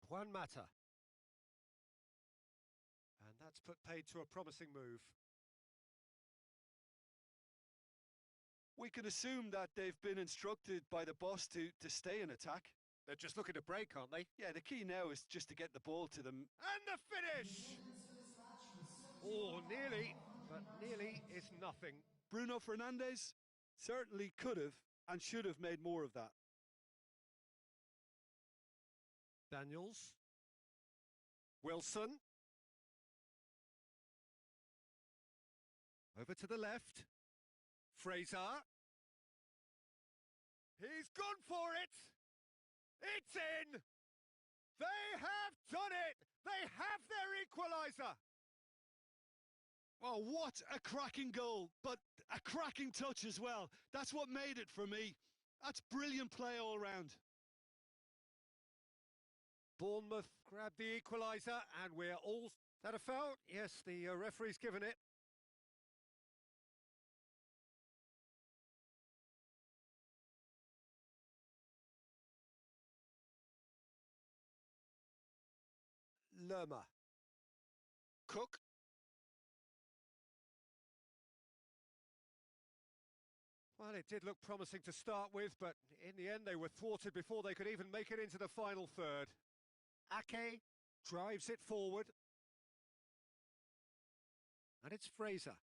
Juan Mata. And that's put paid to a promising move.
We can assume that they've been instructed by the boss to stay in attack.
They're just looking to break, aren't they?
Yeah, the key now is just to get the ball to them.
And the finish! Oh, nearly, but nearly is nothing.
Bruno Fernandes certainly could have and should have made more of that.
Daniels. Wilson. Over to the left. Fraser. He's gone for it! It's in! They have done it! They have their equaliser!
Oh, what a cracking goal, but a cracking touch as well. That's what made it for me. That's brilliant play all round.
Bournemouth grabbed the equaliser, and we're all... Is that a foul? Yes, the referee's given it. Lerma. Cook. Well, it did look promising to start with, but in the end they were thwarted before they could even make it into the final third. Ake drives it forward. And it's Fraser.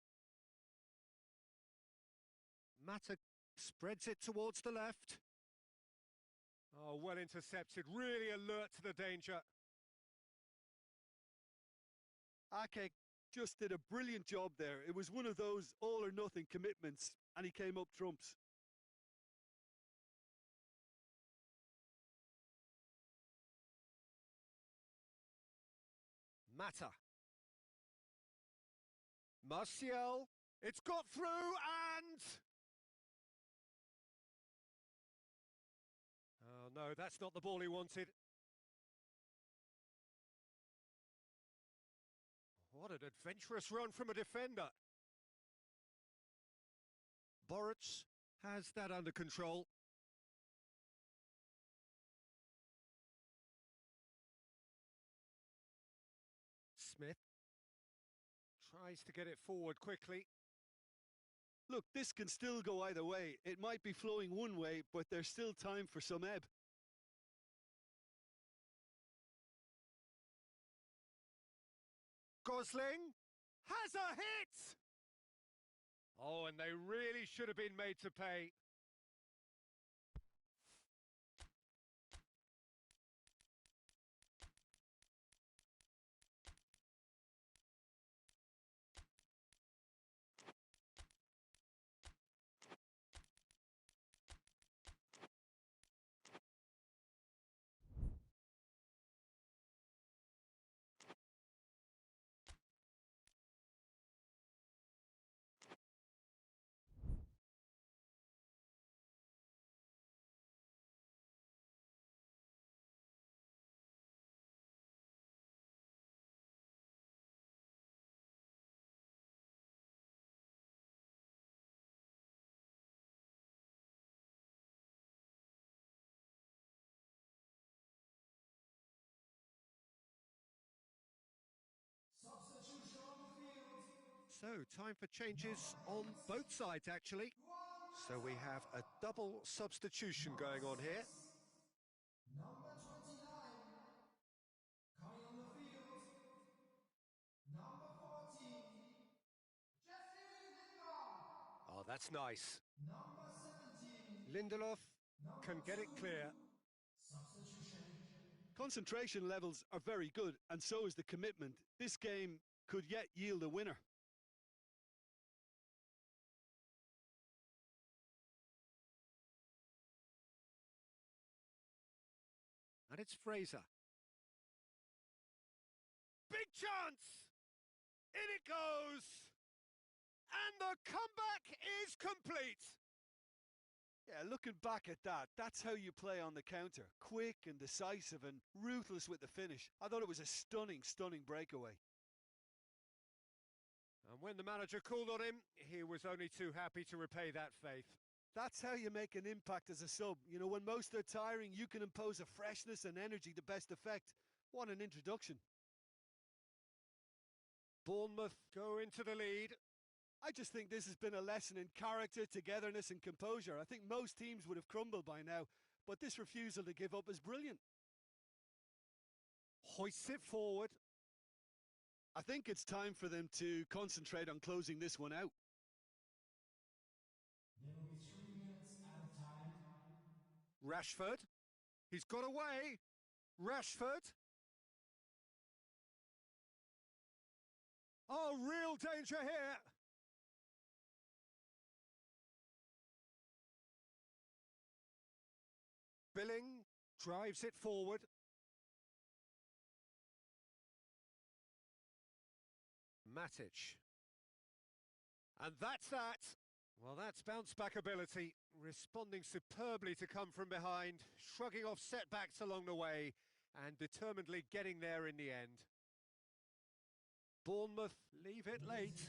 Mata spreads it towards the left. Oh, well intercepted, really alert to the danger.
Ake just did a brilliant job there. It was one of those all or nothing commitments, and he came up trumps.
Mata. Martial. It's got through and... Oh no, that's not the ball he wanted. What an adventurous run from a defender. Boruc has that under control. Smith tries to get it forward quickly.
Look, this can still go either way. It might be flowing one way, but there's still time for some ebb.
Gosling has a hit! Oh, and they really should have been made to pay. So, time for changes on both sides, actually. So we have a double substitution going on here.
Number 29, coming on the field. Number 14, Jesse Lingard.
Oh, that's nice.
Number 17,
Lindelof can get it clear.
substitution.
Concentration levels are very good, and so is the commitment. This game could yet yield a winner.
And it's Fraser. Big chance! In it goes! And the comeback is complete!
Yeah, looking back at that, that's how you play on the counter. Quick and decisive and ruthless with the finish. I thought it was a stunning, stunning breakaway.
And when the manager called on him, he was only too happy to repay that faith.
That's how you make an impact as a sub. You know, when most are tiring, you can impose a freshness and energy to best effect. What an introduction.
Bournemouth go into the lead.
I just think this has been a lesson in character, togetherness and composure. I think most teams would have crumbled by now, but this refusal to give up is brilliant.
Hoists it forward.
I think it's time for them to concentrate on closing this one out.
There will be 3 minutes added time.
Rashford. He's got away. Rashford. Oh, real danger here. Billing drives it forward. Matic. And that's that. Well, that's bounce back ability, responding superbly to come from behind, shrugging off setbacks along the way, and determinedly getting there in the end. Bournemouth leave it late,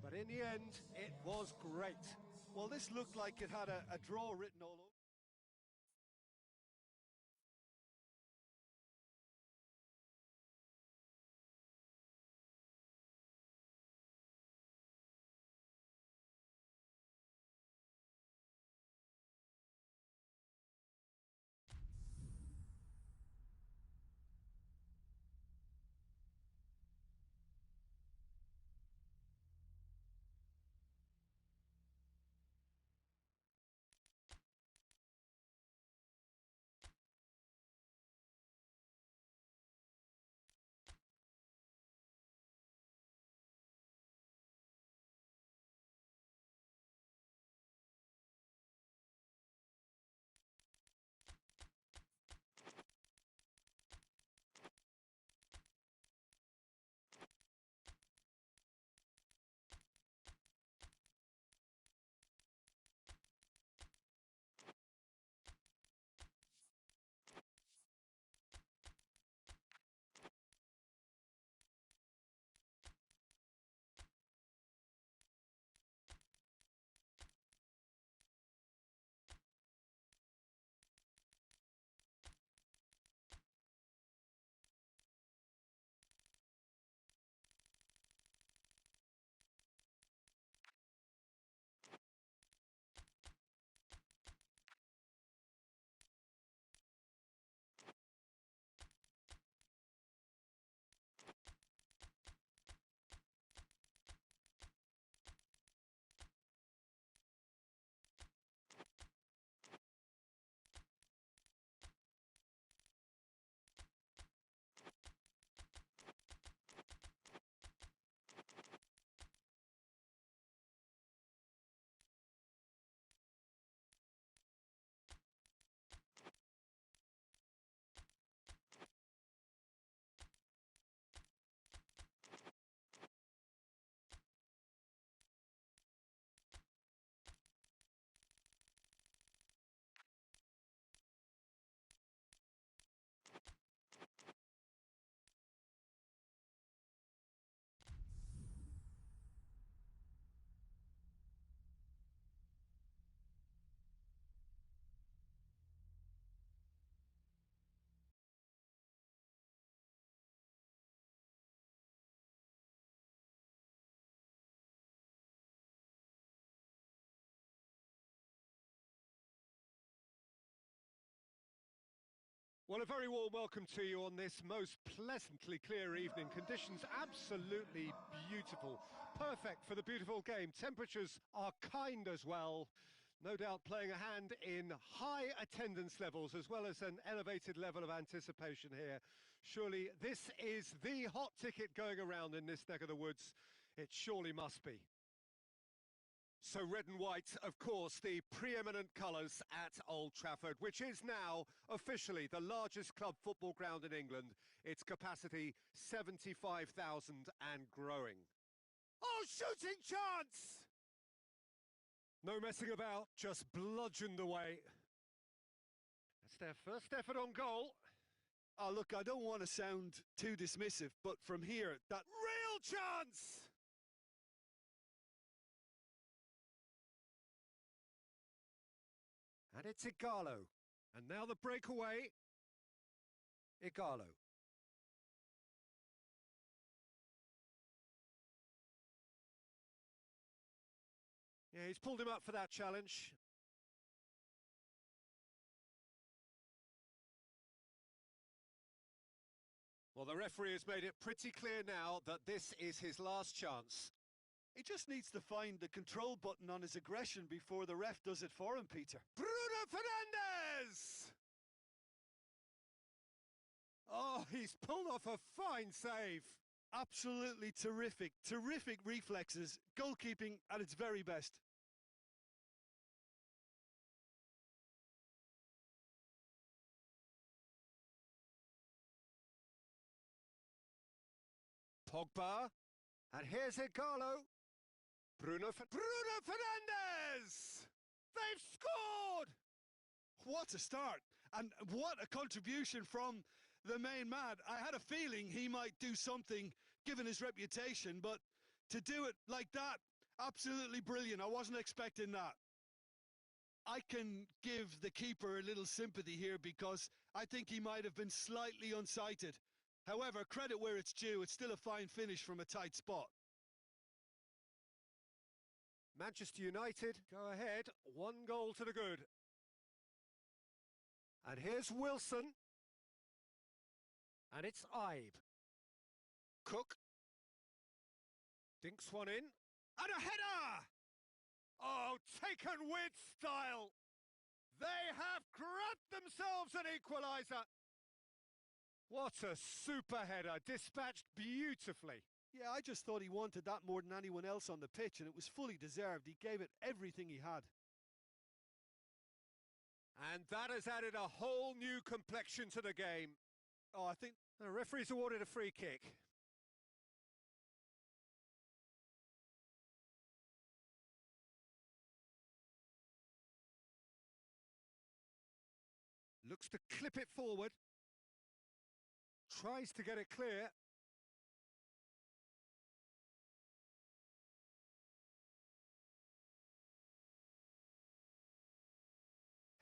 but in the end, it was great.
Well, this looked like it had a draw written all over.
Well, a very warm welcome to you on this most pleasantly clear evening. Conditions absolutely beautiful. Perfect for the beautiful game. Temperatures are kind as well. No doubt playing a hand in high attendance levels as well as an elevated level of anticipation here. Surely this is the hot ticket going around in this neck of the woods. It surely must be. So red and white, of course, the preeminent colours at Old Trafford, which is now officially the largest club football ground in England. Its capacity 75,000 and growing. Oh, shooting chance! No messing about, just bludgeoned away. That's their first effort on goal.
Oh, look, I don't want to sound too dismissive, but from here, that
Real chance! And it's Ighalo. And now the breakaway. Ighalo. Yeah, he's pulled him up for that challenge. Well, the referee has made it pretty clear now that this is his last chance.
he just needs to find the control button on his aggression before the ref does it for him, Peter.
Bruno Fernandes! Oh, he's pulled off a fine save.
Absolutely terrific, terrific reflexes, goalkeeping at its very best.
Pogba. And here's Ighalo. Bruno Fernandes! They've scored!
What a start, and what a contribution from the main man. I had a feeling he might do something given his reputation, but to do it like that, absolutely brilliant. I wasn't expecting that. I can give the keeper a little sympathy here because I think he might have been slightly unsighted. However, credit where it's due, it's still a fine finish from a tight spot.
Manchester United go ahead, 1 goal to the good. And here's Wilson. And it's Ibe. Cook. Dinks one in. And a header! Oh, taken with style. They have grabbed themselves an equaliser. What a super header, dispatched beautifully.
Yeah, I just thought he wanted that more than anyone else on the pitch, and it was fully deserved. He gave it everything he had.
And that has added a whole new complexion to the game.
Oh, I think
the referee's awarded a free kick. Looks to clip it forward. Tries to get it clear.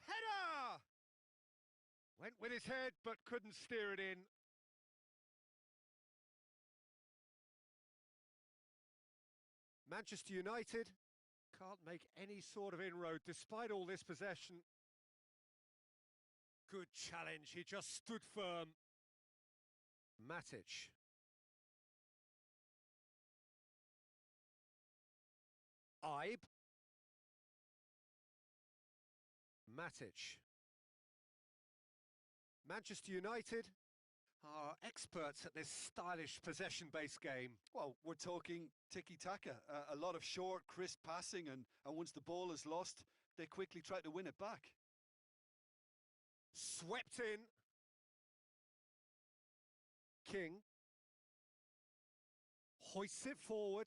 Header! Went with his head, but couldn't steer it in. Manchester United can't make any sort of inroad despite all this possession. Good challenge, he just stood firm. Matic. Ibe. Matic. Manchester United are experts at this stylish possession-based game.
Well, we're talking tiki-taka, a lot of short, crisp passing, and once the ball is lost, they quickly try to win it back.
Swept in. King. Hoists it forward.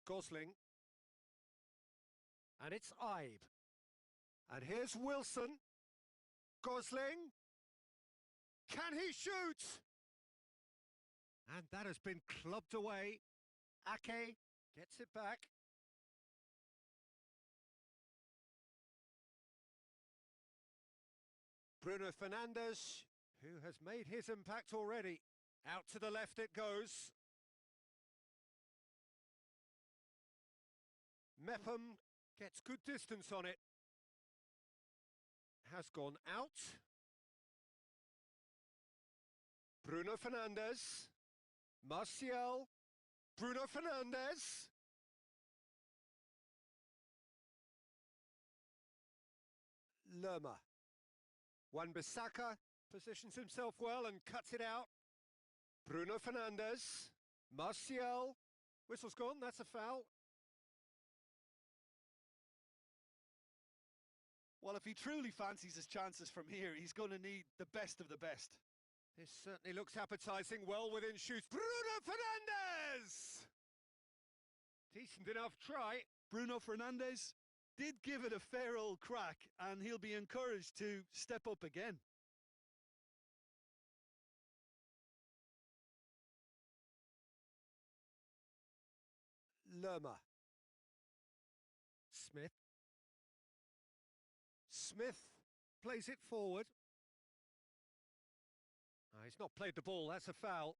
Gosling. And it's Ibe. And here's Wilson. Gosling. Can he shoot? And that has been clubbed away. Ake gets it back. Bruno Fernandes, who has made his impact already. Out to the left it goes. Mepham Gets good distance on it. Has gone out. Bruno Fernandes. Martial. Bruno Fernandes. Lerma. Wan-Bissaka positions himself well and cuts it out. Bruno Fernandes. Martial. Whistle's gone, that's a foul.
Well, if he truly fancies his chances from here, he's going to need the best of the best.
This certainly looks appetising, well within shoots. Bruno Fernandes! Decent enough try.
Bruno Fernandes did give it a fair old crack, and he'll be encouraged to step up again.
Lerma. Smith. Smith plays it forward. He's not played the ball, that's a foul.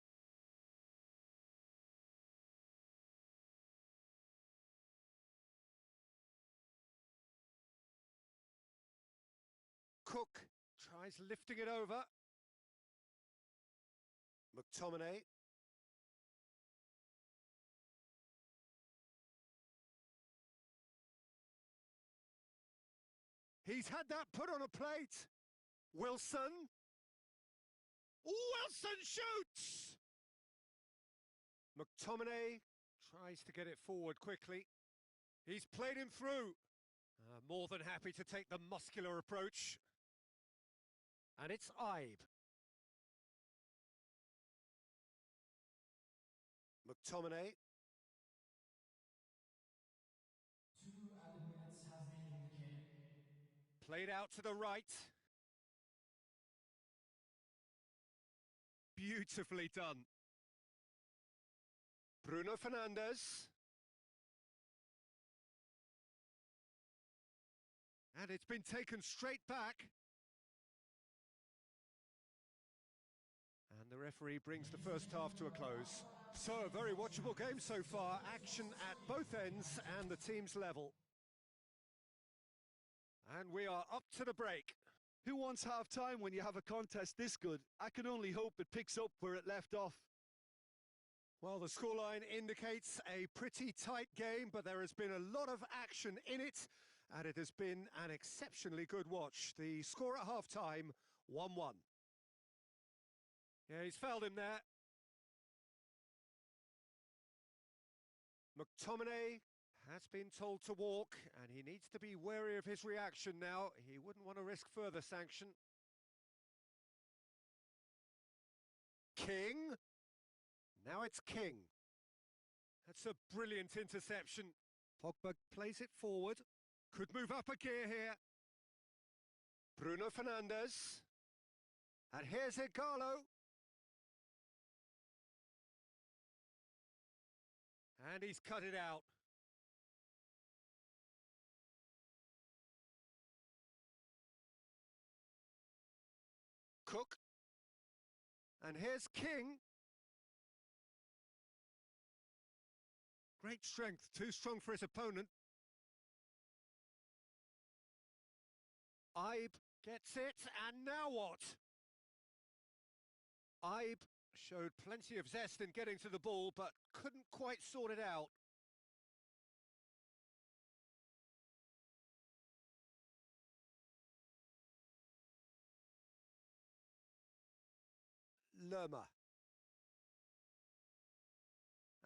Cook tries lifting it over. McTominay. He's had that put on a plate. Wilson. Wilson shoots! McTominay tries to get it forward quickly. He's played him through. More than happy to take the muscular approach. And it's Ibe. McTominay.
2 added minutes have been indicated.
Played out to the right. Beautifully done. Bruno Fernandes. And it's been taken straight back. And the referee brings the first half to a close. So, a very watchable game so far. Action at both ends and the team's level. And we are up to the break.
Who wants half-time when you have a contest this good? I can only hope it picks up where it left off.
Well, the scoreline indicates a pretty tight game, but there has been a lot of action in it, and it has been an exceptionally good watch. The score at half-time, 1-1. Yeah, he's fouled him there. McTominay has been told to walk, and he needs to be wary of his reaction now. He wouldn't want to risk further sanction. King. Now it's King. That's a brilliant interception. Pogba plays it forward. Could move up a gear here. Bruno Fernandes. And here's Ighalo. And he's cut it out. Cook. And here's King. Great strength, too strong for his opponent. Ibe gets it, and now what? Ibe showed plenty of zest in getting to the ball, but couldn't quite sort it out. Lerma.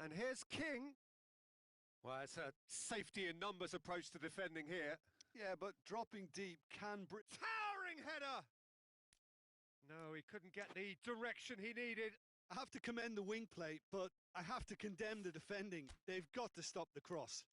And here's King. Well, it's a safety in numbers approach to defending here.
Yeah, but dropping deep can...
Towering header! No, he couldn't get the direction he needed.
I have to commend the wing play, but I have to condemn the defending. They've got to stop the cross.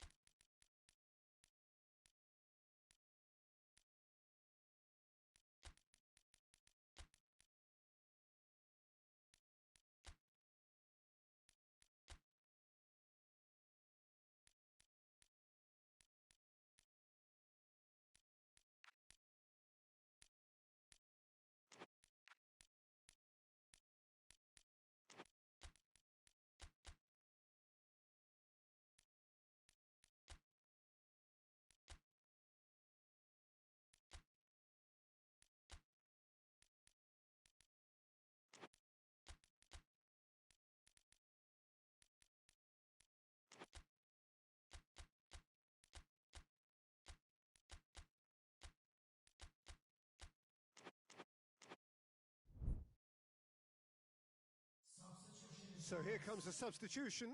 So here comes a substitution.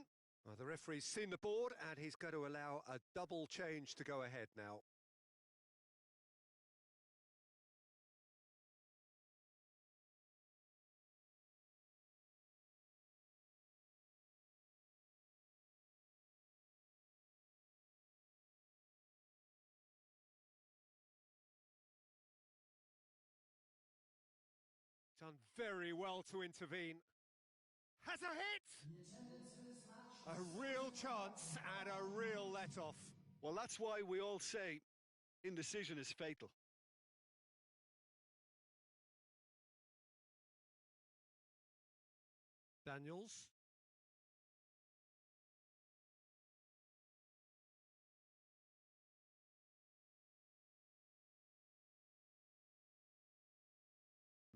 The referee's seen the board and he's going to allow a double change to go ahead now. Done very well to intervene. Has a hit!
The attendance for this match
A real chance and a real let-off.
Well, that's why we all say indecision is fatal.
Daniels.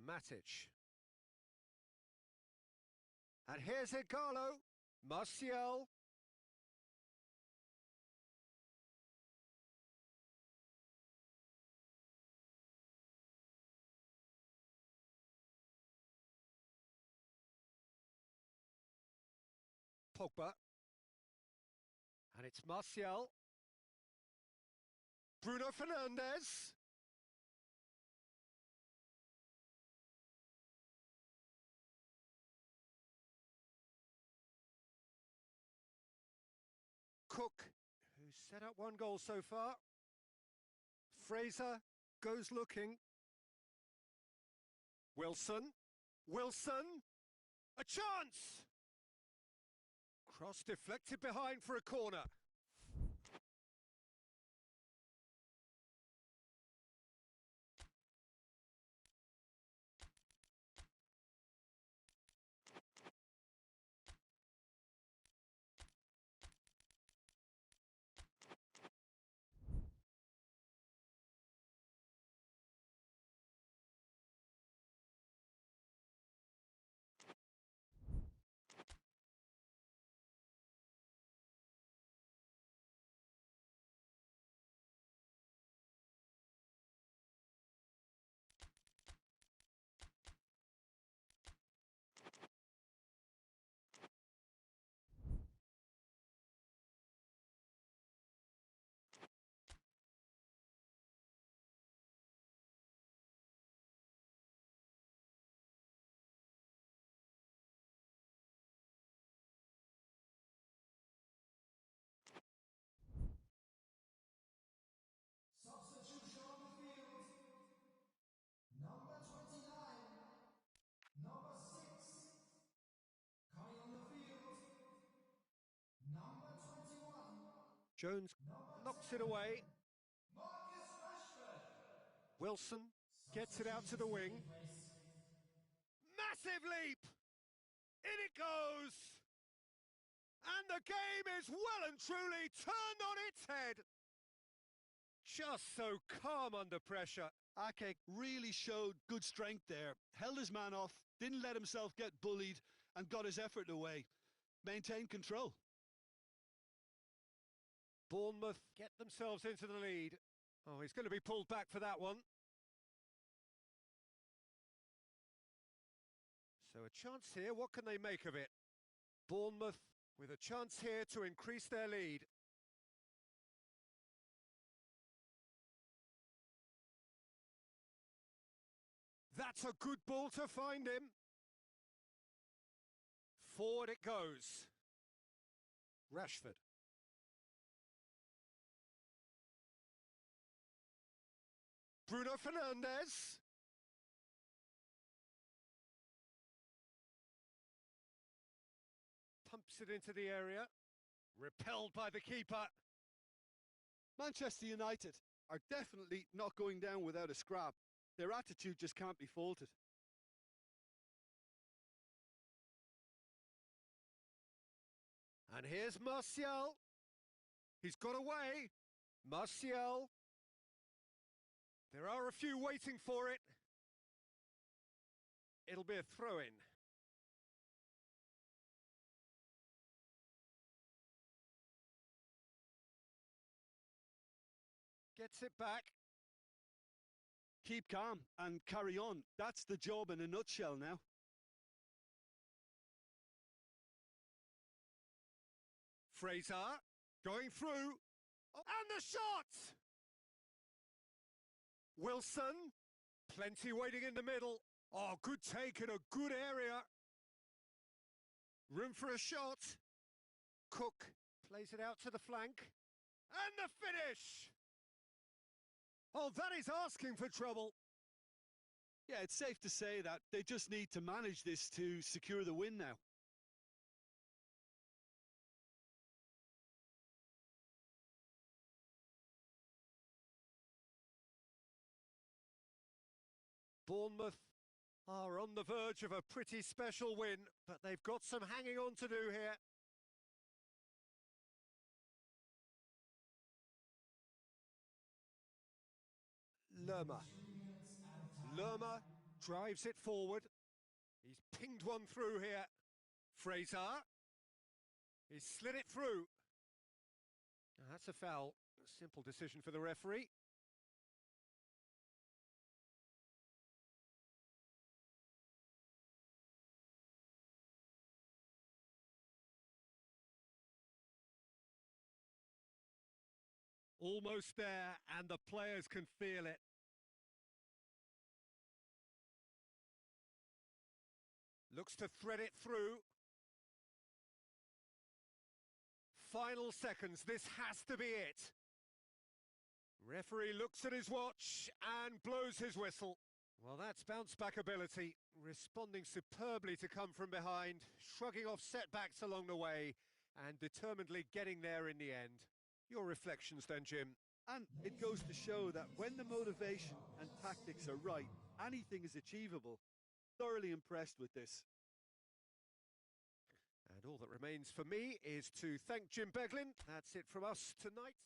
Matic. And here's Ighalo. Martial. Pogba. And it's Martial. Bruno Fernandes. Cook, who's set up one goal so far. Fraser goes looking. Wilson. Wilson. A chance! Cross deflected behind for a corner.
substitution on the field. Number 29. Number 6. Coming on the field. Number 21.
Jones knocks it away.
Marcus Rashford.
Wilson gets it out to the wing. Massive leap! In it goes! And the game is well and truly turned on its head. Just so calm under pressure.
Ake really showed good strength there. Held his man off, didn't let himself get bullied, and got his effort away. Maintained control.
Bournemouth get themselves into the lead. Oh, he's going to be pulled back for that one. So a chance here, what can they make of it? Bournemouth with a chance here to increase their lead. That's a good ball to find him. Forward it goes. Rashford. Bruno Fernandes. Pumps it into the area. Repelled by the keeper.
Manchester United are definitely not going down without a scrap. Their attitude just can't be faulted.
And here's Martial. He's got away. Martial. There are a few waiting for it. It'll be a throw-in. Gets it back.
Keep calm and carry on. That's the job in a nutshell now.
Fraser going through. Oh, and the shot! Wilson, plenty waiting in the middle. Oh, good take in a good area. Room for a shot. Cook plays it out to the flank. And the finish! Oh, that is asking for trouble.
Yeah, it's safe to say that they just need to manage this to secure the win now.
Bournemouth are on the verge of a pretty special win, but they've got some hanging on to do here. Lerma. Lerma drives it forward. He's pinged one through here. Fraser. He's slid it through. That's a foul. A simple decision for the referee. Almost there, and the players can feel it. Looks to thread it through. Final seconds, this has to be it. Referee looks at his watch and blows his whistle. Well, that's bounce-back ability, responding superbly to come from behind, shrugging off setbacks along the way, and determinedly getting there in the end. Your reflections then, Jim?
And it goes to show that when the motivation and tactics are right, anything is achievable. Thoroughly impressed with this.
And all that remains for me is to thank Jim Beglin. That's it from us tonight.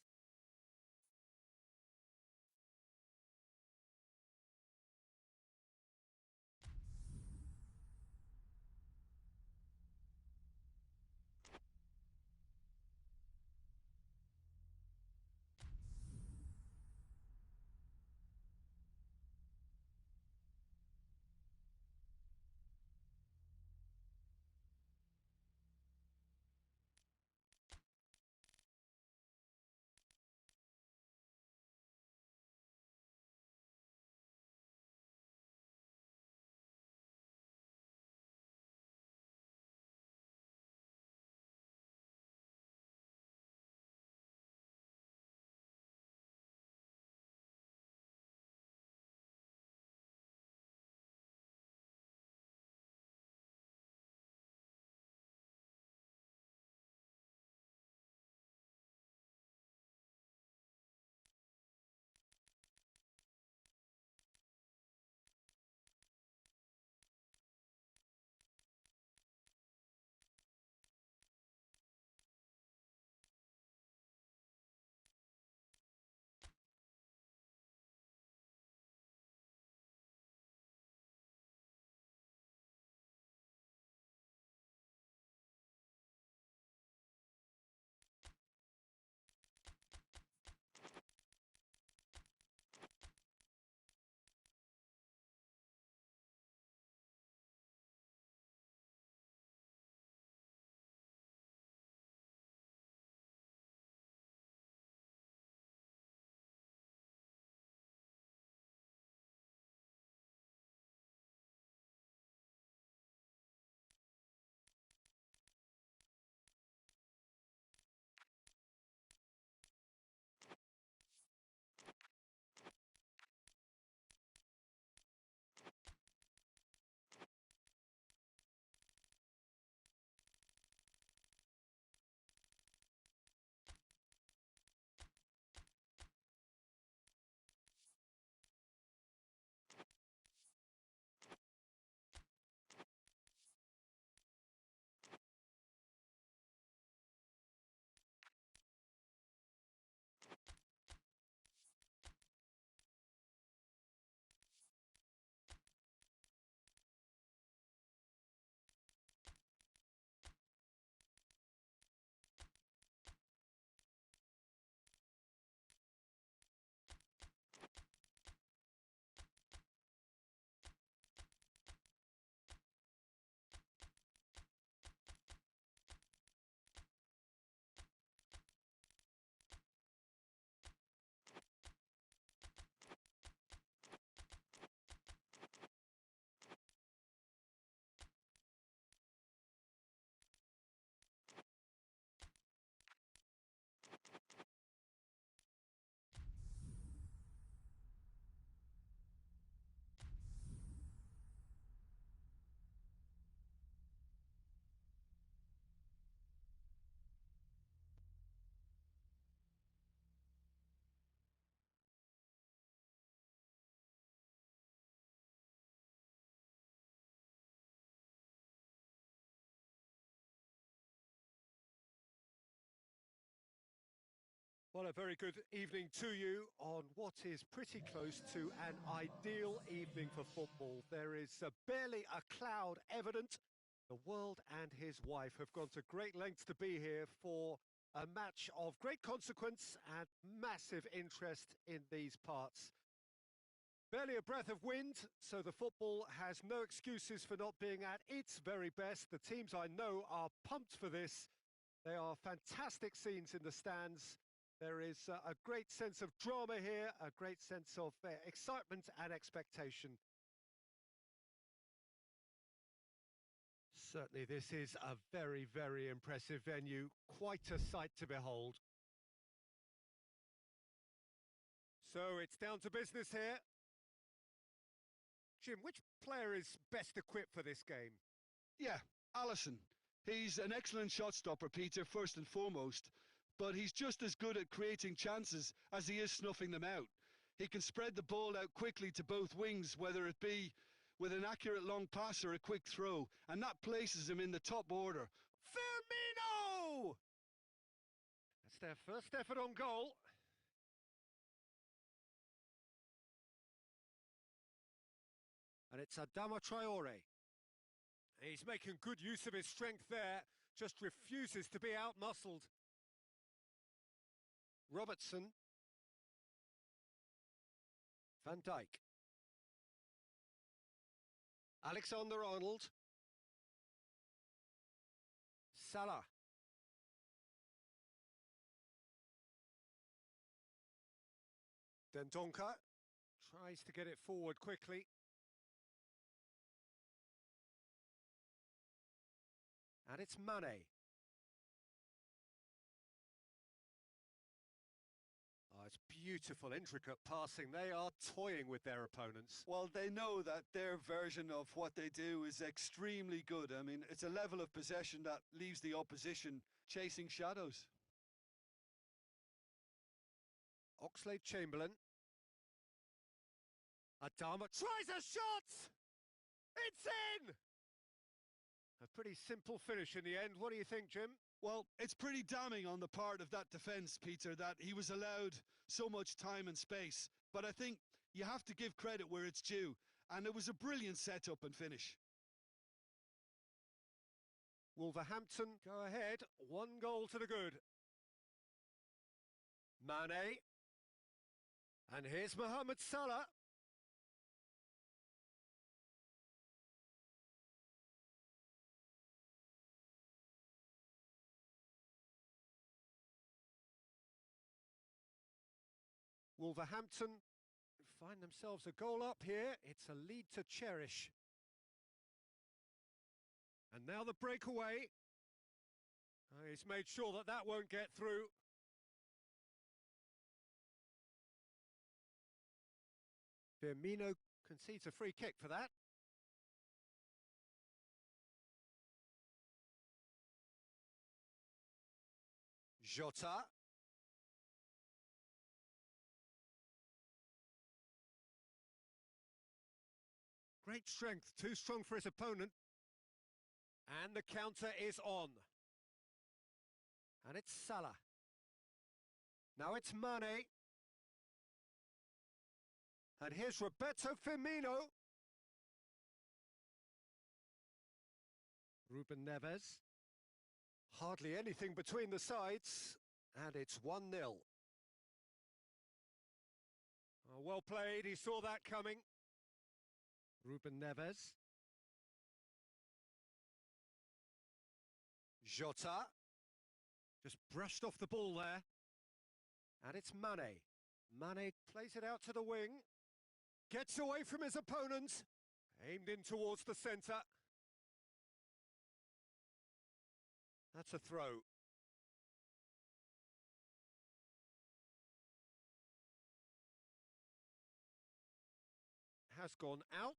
Well, a very good evening to you on what is pretty close to an ideal evening for football. There is barely a cloud evident. The world and his wife have gone to great lengths to be here for a match of great consequence and massive interest in these parts. Barely a breath of wind, so the football has no excuses for not being at its very best. The teams I know are pumped for this. They are fantastic scenes in the stands. There is a great sense of drama here, a great sense of excitement and expectation. Certainly this is a very, very impressive venue, quite a sight to behold. So it's down to business here. Jim, which player is best equipped for this game?
Yeah, Alisson. He's an excellent shot stopper, Peter, first and foremost, but he's just as good at creating chances as he is snuffing them out. He can spread the ball out quickly to both wings, whether it be with an accurate long pass or a quick throw, and that places him in the top order.
Firmino! That's their first effort on goal. And it's Adama Traore. He's making good use of his strength there, just refuses to be out-muscled. Robertson. Van Dijk. Alexander-Arnold. Salah. Dendoncker tries to get it forward quickly. And it's Mane. Oh, it's beautiful, intricate passing. They are toying with their opponents.
Well, they know that their version of what they do is extremely good. I mean, it's a level of possession that leaves the opposition chasing shadows.
Oxlade-Chamberlain. Adama tries a shot! It's in! A pretty simple finish in the end. What do you think, Jim?
Well, it's pretty damning on the part of that defence, Peter, that he was allowed so much time and space. But I think you have to give credit where it's due. And it was a brilliant setup and finish.
Wolverhampton go ahead. 1 goal to the good. Mane. And here's Mohamed Salah. Wolverhampton find themselves a goal up here. It's a lead to cherish. And now the breakaway. He's made sure that that won't get through. Firmino concedes a free kick for that. Jota. Great strength, too strong for his opponent. And the counter is on. And it's Salah. Now it's Mane. And here's Roberto Firmino. Ruben Neves. Hardly anything between the sides. And it's 1-0. Oh, well played, he saw that coming. Ruben Neves. Jota. Just brushed off the ball there. And it's Mane. Mane plays it out to the wing. Gets away from his opponent. Aimed in towards the centre. That's a throw. Has gone out.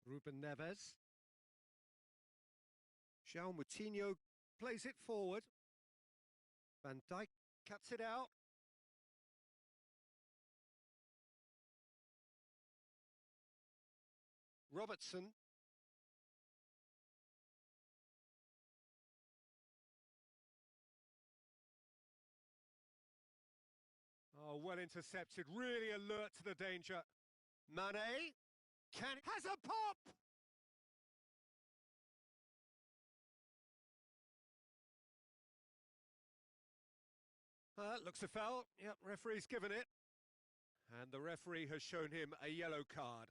Ruben Neves. João Moutinho plays it forward. Van Dijk cuts it out. Robertson. Oh, well intercepted, really alert to the danger. Mane has a pop! Looks a foul. Yep, referee's given it. And the referee has shown him a yellow card.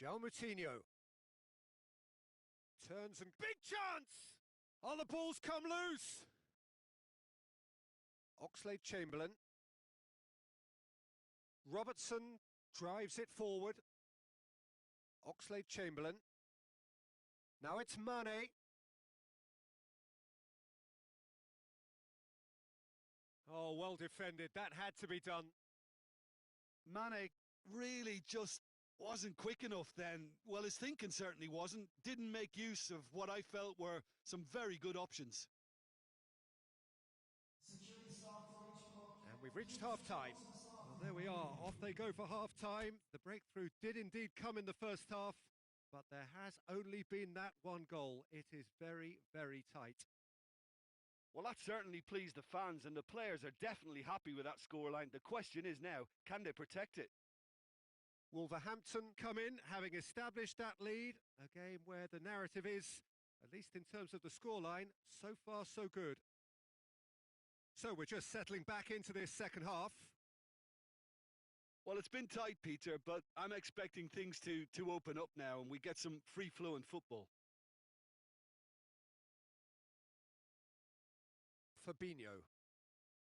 João Moutinho turns and big chance! Oh, the ball's come loose! Oxlade-Chamberlain. Robertson drives it forward. Oxlade-Chamberlain. Now it's Mane. Oh, well defended. That had to be done.
Mane really just wasn't quick enough then. Well, his thinking certainly wasn't. Didn't make use of what I felt were some very good options.
And we've reached half-time. Well, there we are. Off they go for half-time. The breakthrough did indeed come in the first half, but there has only been that one goal. It is very, very tight.
Well, that certainly pleased the fans, and the players are definitely happy with that scoreline. The question is now, can they protect it?
Wolverhampton come in, having established that lead. A game where the narrative is, at least in terms of the scoreline, so far so good. So we're just settling back into this second half.
Well, it's been tight, Peter, but I'm expecting things to open up now and we get some free-flowing football.
Fabinho.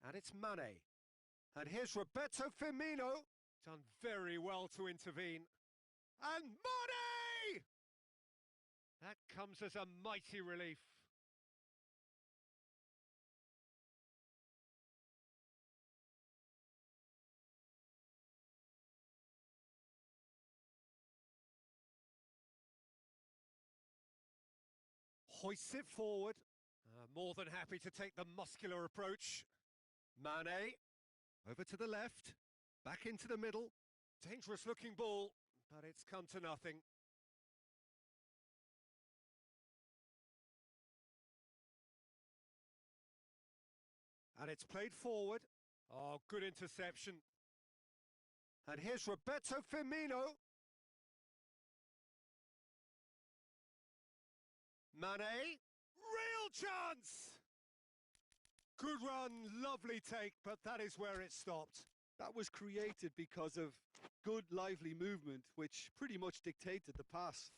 And it's Mane. And here's Roberto Firmino. Done very well to intervene. And Mane! That comes as a mighty relief. Hoists it forward. More than happy to take the muscular approach. Mane, over to the left, back into the middle. Dangerous looking ball, but it's come to nothing. And it's played forward. Oh, good interception. And here's Roberto Firmino. Mane, real chance! Good run, lovely take, but that is where it stopped.
That was created because of good, lively movement, which pretty much dictated the pass.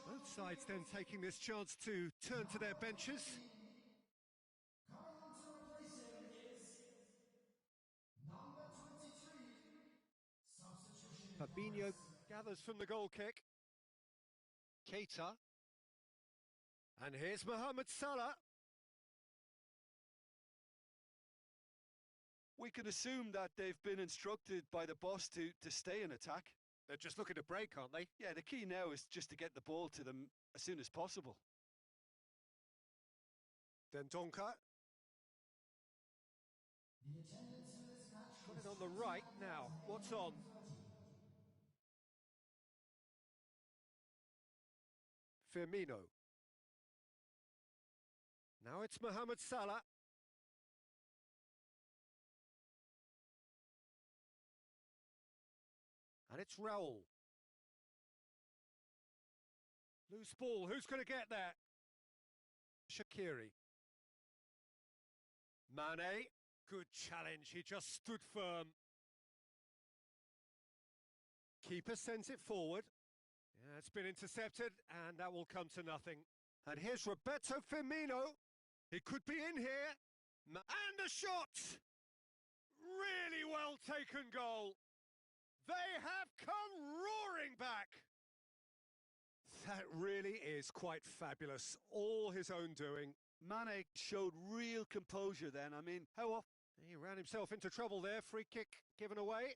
Both sides then taking this chance to turn to their benches.
Coming on to replace him is number 23. Substitution.
Fabinho gathers from the goal kick. Keita. And here's Mohamed Salah.
We can assume that they've been instructed by the boss to stay in attack.
They're just looking to break, aren't they?
Yeah, the key now is just to get the ball to them as soon as possible.
Dendoncker.
The attendance for this match
Put it on the right now. What's on? Firmino. Now it's Mohamed Salah. And it's Raul. Loose ball, who's going to get that? Shaqiri. Mane, good challenge, he just stood firm. Keeper sends it forward. Yeah, it's been intercepted, and that will come to nothing. And here's Roberto Firmino. He could be in here. And a shot! Really well taken goal. They have come roaring back. That really is quite fabulous. All his own doing.
Mane showed real composure then. I mean, how often?
He ran himself into trouble there. Free kick given away.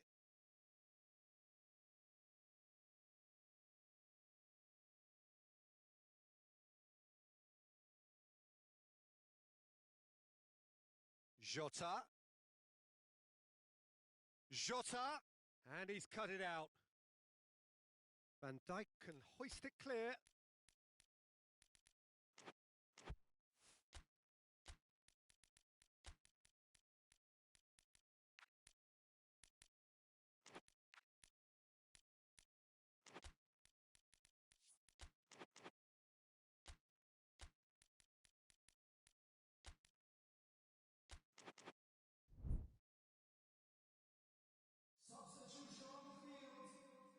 Jota. Jota. And he's cut it out. Van Dijk can hoist it clear.
Substitution on the field.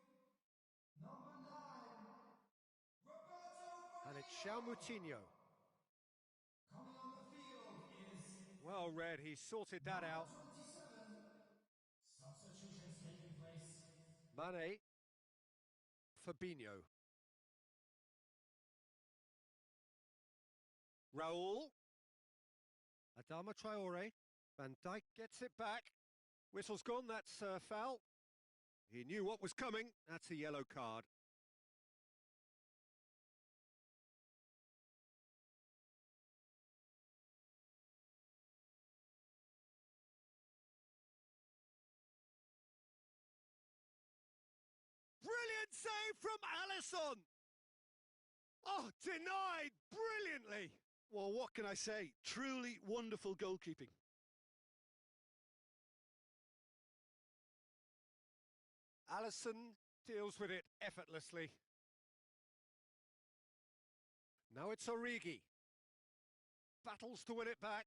Number 9, Roberto
And it's João Moutinho.
coming on the field is
Well read, he sorted that out.
27. Substitutions taking place.
Mane. Fabinho. Raul. Adama Traore. Van Dijk gets it back. Whistle's gone, that's foul. He knew what was coming, that's a yellow card. Brilliant save from Alisson! Oh, denied brilliantly!
Well, what can I say? Truly wonderful goalkeeping.
Alisson deals with it effortlessly. Now it's Origi. Battles to win it back.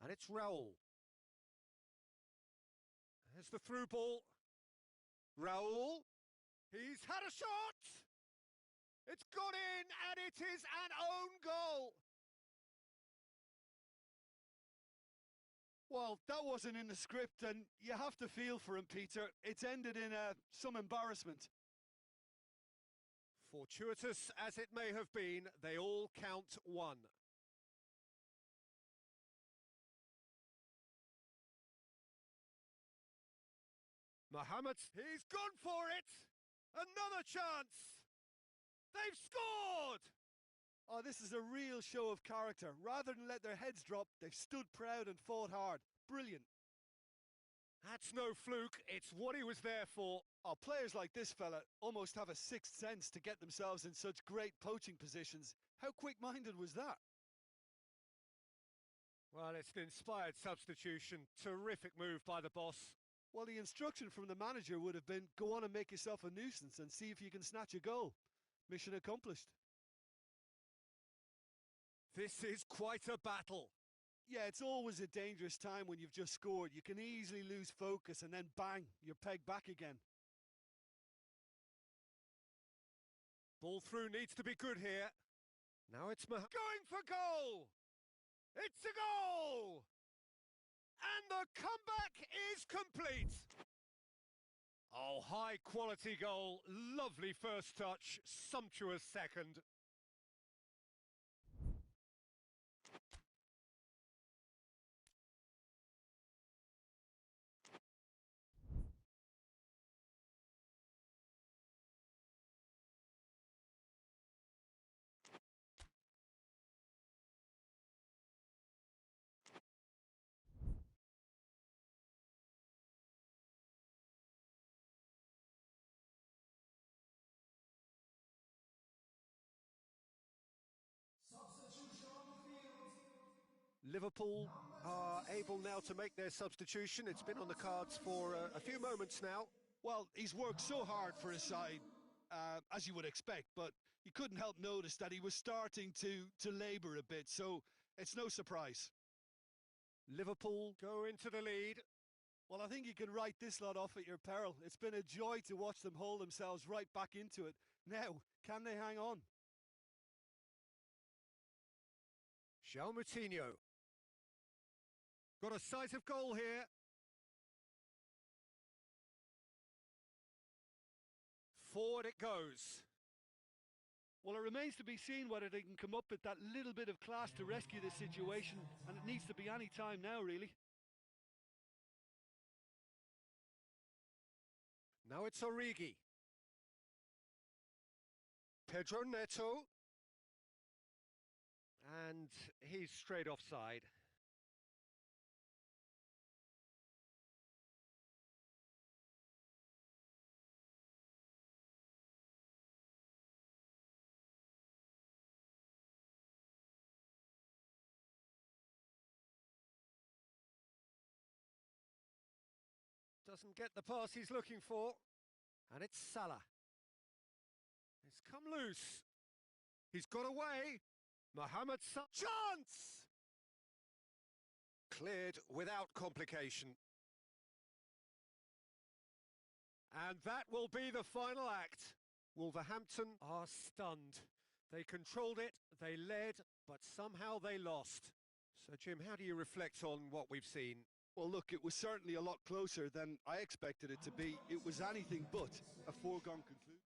And it's Raul. There's the through ball. Raul. He's had a shot! It's gone in, and it is an own goal!
Well, that wasn't in the script, and you have to feel for him, Peter. It's ended in some embarrassment.
Fortuitous as it may have been, they all count one. Mohamed, he's gone for it! Another chance! They've scored!
Oh, this is a real show of character. Rather than let their heads drop, they've stood proud and fought hard. Brilliant.
That's no fluke, it's what he was there for.
Oh, players like this fella almost have a sixth sense to get themselves in such great poaching positions. How quick-minded was that?
Well, it's an inspired substitution. Terrific move by the boss.
Well, the instruction from the manager would have been, go on and make yourself a nuisance and see if you can snatch a goal. Mission accomplished.
This is quite a battle.
Yeah, it's always a dangerous time when you've just scored. You can easily lose focus and then bang, you're pegged back again.
Ball through needs to be good here. Now it's going for goal! It's a goal! And the comeback is complete! Oh, high quality goal. Lovely first touch, sumptuous second.
Substitution on the field.
Liverpool
Number
are able now to make their substitution. It's been on the cards for a few moments now.
Well, he's worked so hard for his side, as you would expect, but you couldn't help notice that he was starting to labour a bit, so it's no surprise.
Liverpool go into the lead.
Well, I think you can write this lot off at your peril. It's been a joy to watch them hold themselves right back into it. Now, can they hang on?
João Moutinho. Got a sight of goal here. Forward it goes.
Well, it remains to be seen whether they can come up with that little bit of class to rescue this situation, and it needs to be any time now, really.
Now it's Origi. Pedro Neto. And he's straight offside. Doesn't get the pass he's looking for. And it's Salah. It's come loose. He's got away. Mohamed Salah. Chance! Cleared without complication. And that will be the final act. Wolverhampton are stunned. They controlled it, they led, but somehow they lost. So, Jim, how do you reflect on what we've seen?
Well, look, it was certainly a lot closer than I expected it to be. It was anything but a foregone conclusion.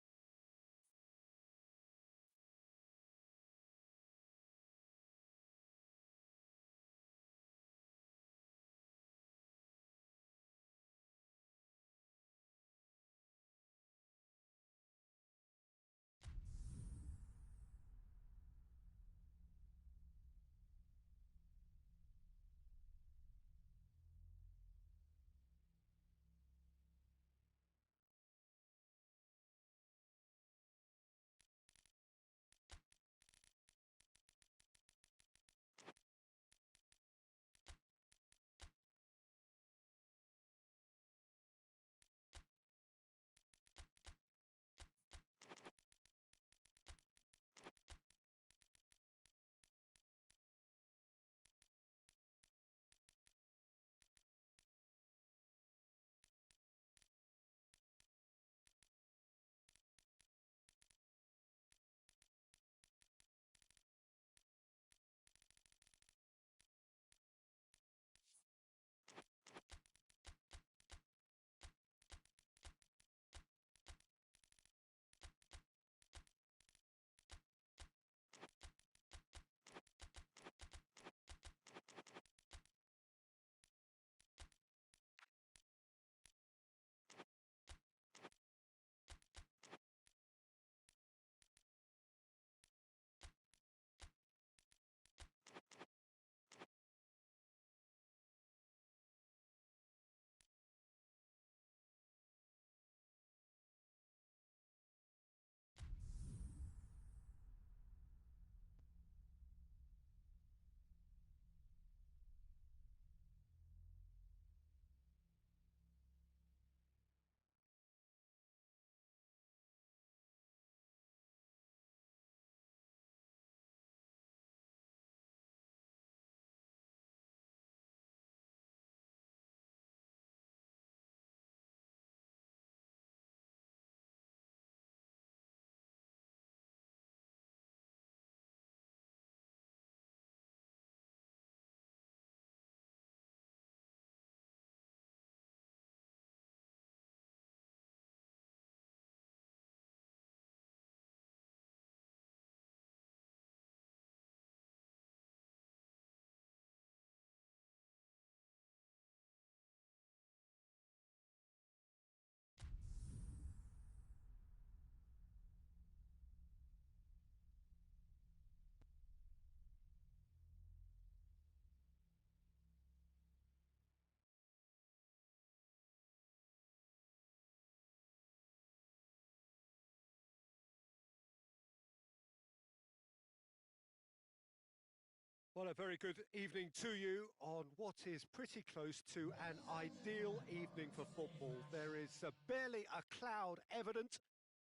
Well, a very good evening to you on what is pretty close to an ideal evening for football. There is barely a cloud evident.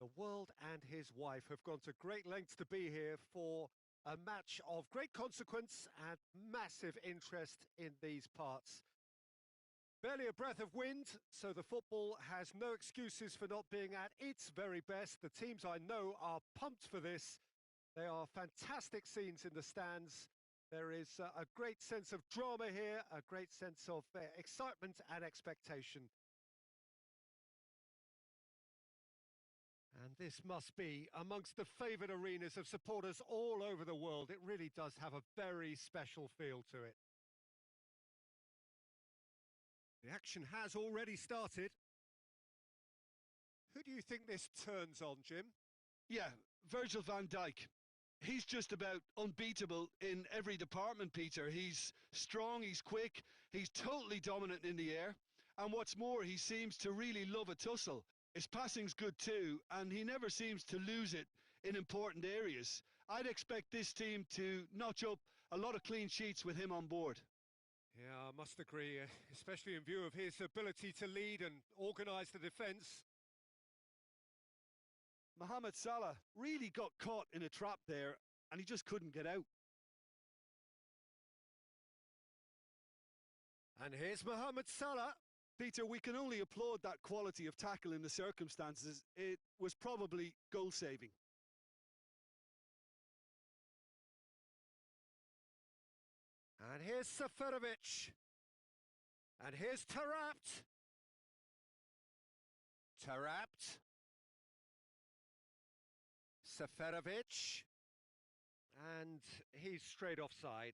The world and his wife have gone to great lengths to be here for a match of great consequence and massive interest in these parts. Barely a breath of wind, so the football has no excuses for not being at its very best. The teams I know are pumped for this. They are fantastic scenes in the stands. There is a great sense of drama here, a great sense of excitement and expectation. And this must be amongst the favoured arenas of supporters all over the world. It really does have a very special feel to it. The action has already started. Who do you think this turns on, Jim?
Yeah, Virgil van Dijk. He's just about unbeatable in every department, Peter. He's strong, he's quick, he's totally dominant in the air. And what's more, he seems to really love a tussle. His passing's good too, and he never seems to lose it in important areas. I'd expect this team to notch up a lot of clean sheets with him on board.
Yeah, I must agree, especially in view of his ability to lead and organise the defence.
Mohamed Salah really got caught in a trap there, and he just couldn't get out.
And here's Mohamed Salah.
Peter, we can only applaud that quality of tackle in the circumstances. It was probably goal-saving.
And here's Seferovic. And here's Taarabt. Taarabt. Seferovic. And he's straight offside.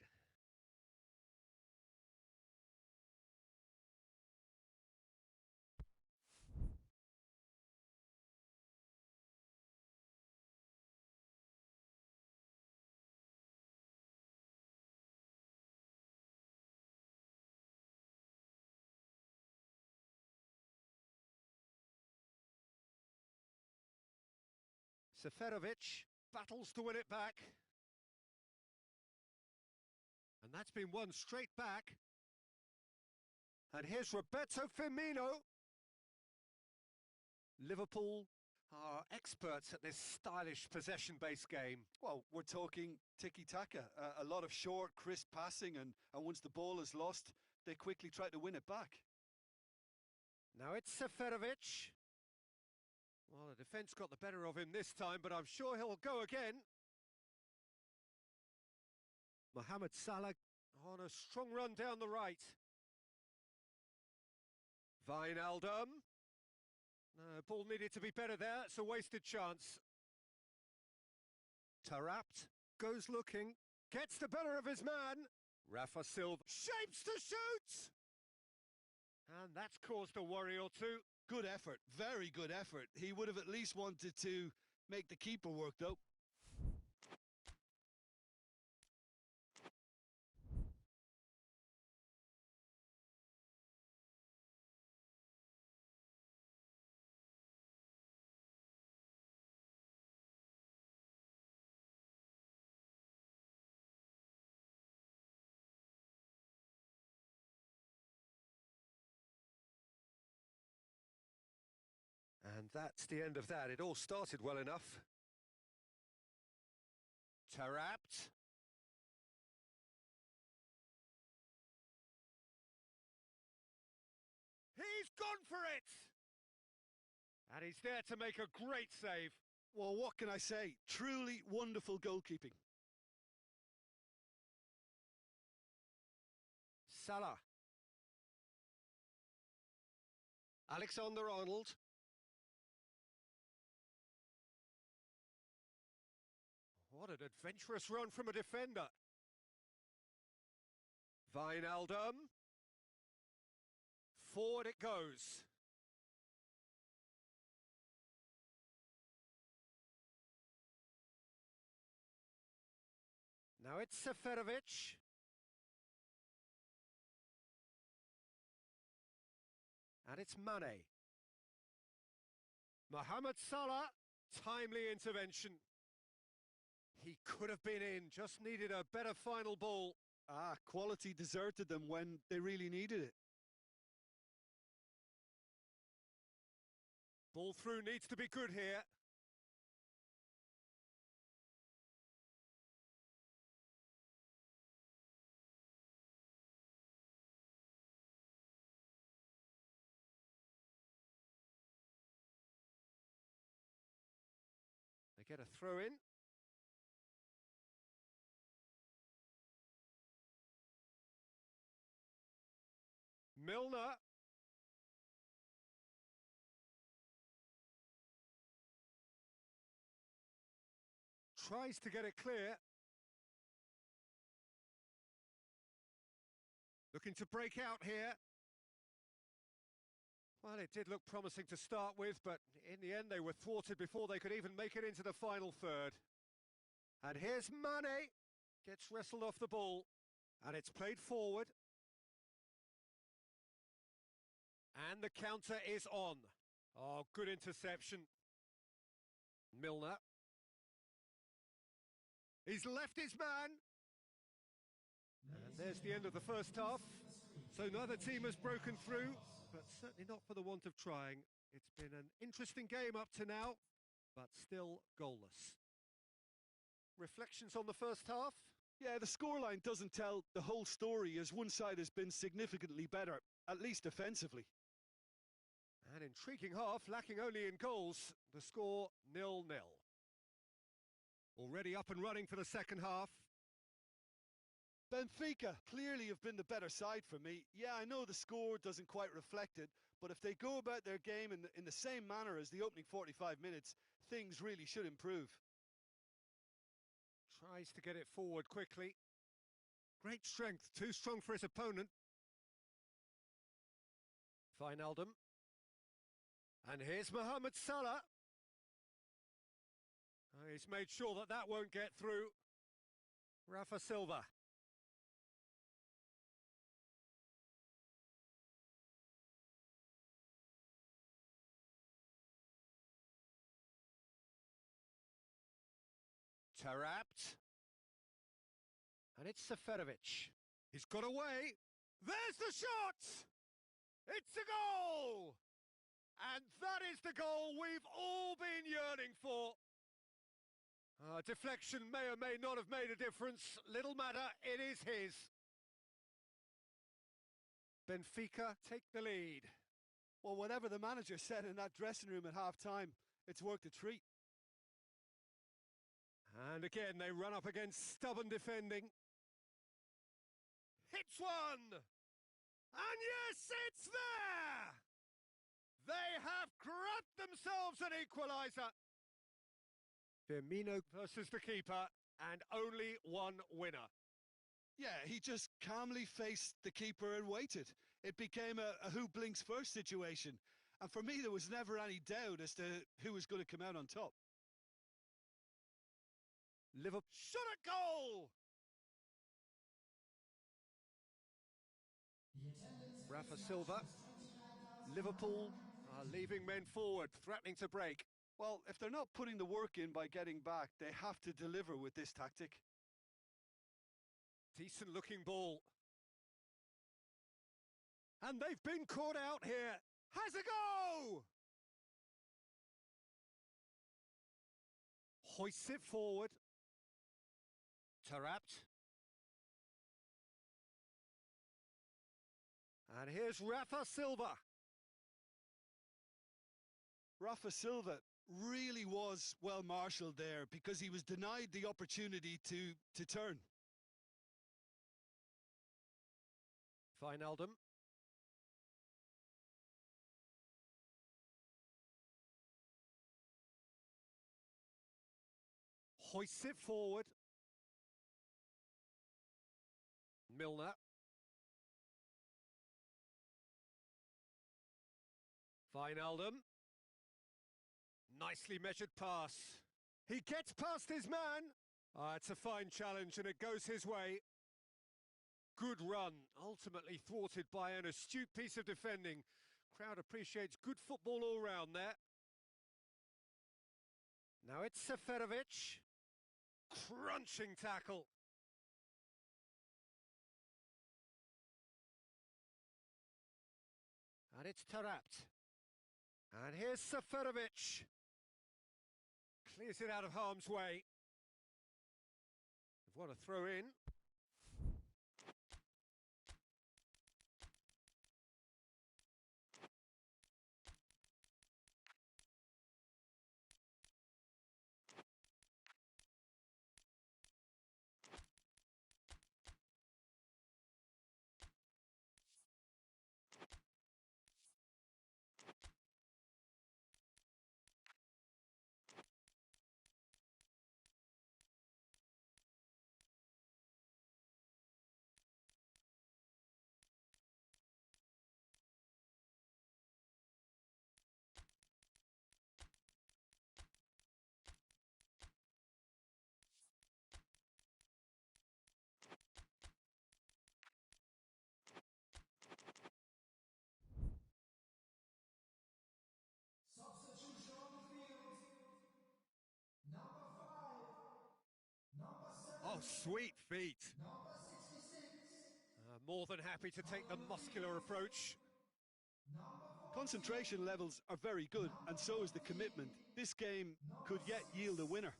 Seferovic battles to win it back. And that's been won straight back. And here's Roberto Firmino. Liverpool are experts at this stylish possession-based game.
Well, we're talking tiki-taka, a lot of short, crisp passing, and once the ball is lost, they quickly try to win it back.
Now it's Seferovic. Well, the defence got the better of him this time, but I'm sure he'll go again. Mohamed Salah on a strong run down the right. Wijnaldum. No, ball needed to be better there. It's a wasted chance. Taarabt goes looking, gets the better of his man. Rafa Silva shapes to shoot! And that's caused a worry or two.
Good effort, very good effort. He would have at least wanted to make the keeper work, though.
And that's the end of that. It all started well enough. Taarabt. He's gone for it! And he's there to make a great save.
Well, what can I say? Truly wonderful goalkeeping.
Salah. Alexander-Arnold. What an adventurous run from a defender. Wijnaldum. Forward it goes. Now it's Seferovic. And it's Mane. Mohamed Salah, timely intervention. He could have been in, just needed a better final ball.
Quality deserted them when they really needed it.
Ball through needs to be good here. They get a throw in. Milner. Tries to get it clear. Looking to break out here. Well, it did look promising to start with, but in the end they were thwarted before they could even make it into the final third. And here's Mane. Gets wrestled off the ball. And it's played forward. And the counter is on. Oh, good interception. Milner. He's left his man. And there's the end of the first half. So neither team has broken through, but certainly not for the want of trying. It's been an interesting game up to now, but still goalless. Reflections on the first half?
Yeah, the scoreline doesn't tell the whole story, as one side has been significantly better, at least defensively.
An intriguing half, lacking only in goals. The score 0-0. Already up and running for the second half.
Benfica clearly have been the better side for me. Yeah, I know the score doesn't quite reflect it, but if they go about their game in the same manner as the opening 45 minutes, things really should improve.
Tries to get it forward quickly. Great strength, too strong for his opponent. Wijnaldum. And here's Mohamed Salah. He's made sure that that won't get through. Rafa Silva. Taarabt. And it's Seferovic. He's got away. There's the shot! It's a goal! And that is the goal we've all been yearning for. Deflection may or may not have made a difference. Little matter, it is his. Benfica take the lead.
Well, whatever the manager said in that dressing room at half-time, it's worked a treat.
And again, they run up against stubborn defending. Hits one! And yes, it's there! They have grabbed themselves an equaliser. Firmino versus the keeper, and only one winner.
Yeah, he just calmly faced the keeper and waited. It became a who blinks first situation. And for me, there was never any doubt as to who was going to come out on top.
Liverpool shot a goal! Rafa Silva. Liverpool are leaving men forward, threatening to break.
Well, if they're not putting the work in by getting back, they have to deliver with this tactic.
Decent looking ball. And they've been caught out here. Has a go! Hoists it forward. Taarabt. And here's Rafa Silva.
Rafa Silva really was well marshalled there because he was denied the opportunity to turn.
Wijnaldum. Hoists it forward. Milner. Wijnaldum. Nicely measured pass. He gets past his man. It's a fine challenge and it goes his way. Good run, ultimately thwarted by an astute piece of defending. Crowd appreciates good football all round there. Now it's Seferovic. crunching tackle. And it's Tarapt. And here's Seferovic. Clears it out of harm's way. What a throw in.
Substitution on the field. Number 5. Number 7.
Oh, sweet feet.
Number 66.
More than happy to take the muscular approach.
Number 4.
Concentration levels are very good, and so is the commitment. This game could yet yield a winner.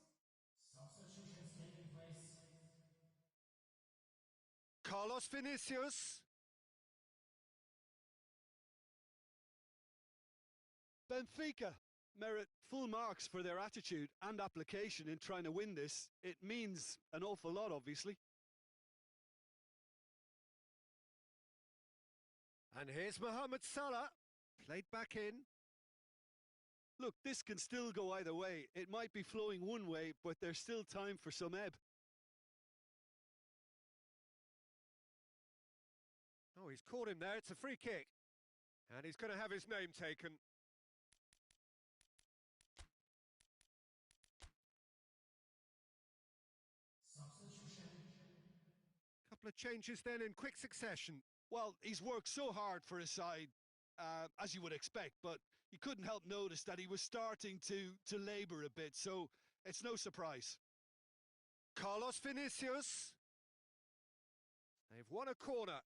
Substitutions taking place.
Carlos Vinicius.
Benfica merit full marks for their attitude and application in trying to win this. It means an awful lot, obviously.
And here's Mohamed Salah. Played back in.
Look, this can still go either way. It might be flowing one way, but there's still time for some ebb.
Oh, he's caught him there. It's a free kick. And he's going to have his name taken.
Substitution.
Couple of changes then in quick succession.
Well, he's worked so hard for his side, as you would expect, but you couldn't help notice that he was starting to labour a bit, so it's no surprise.
Carlos Vinicius. They've won a corner.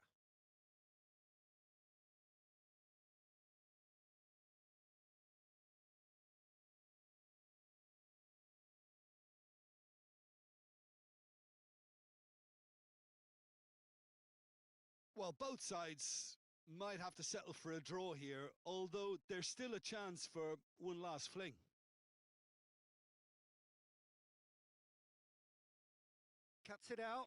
Well, both sides might have to settle for a draw here, although there's still a chance for one last fling.
Cuts it out.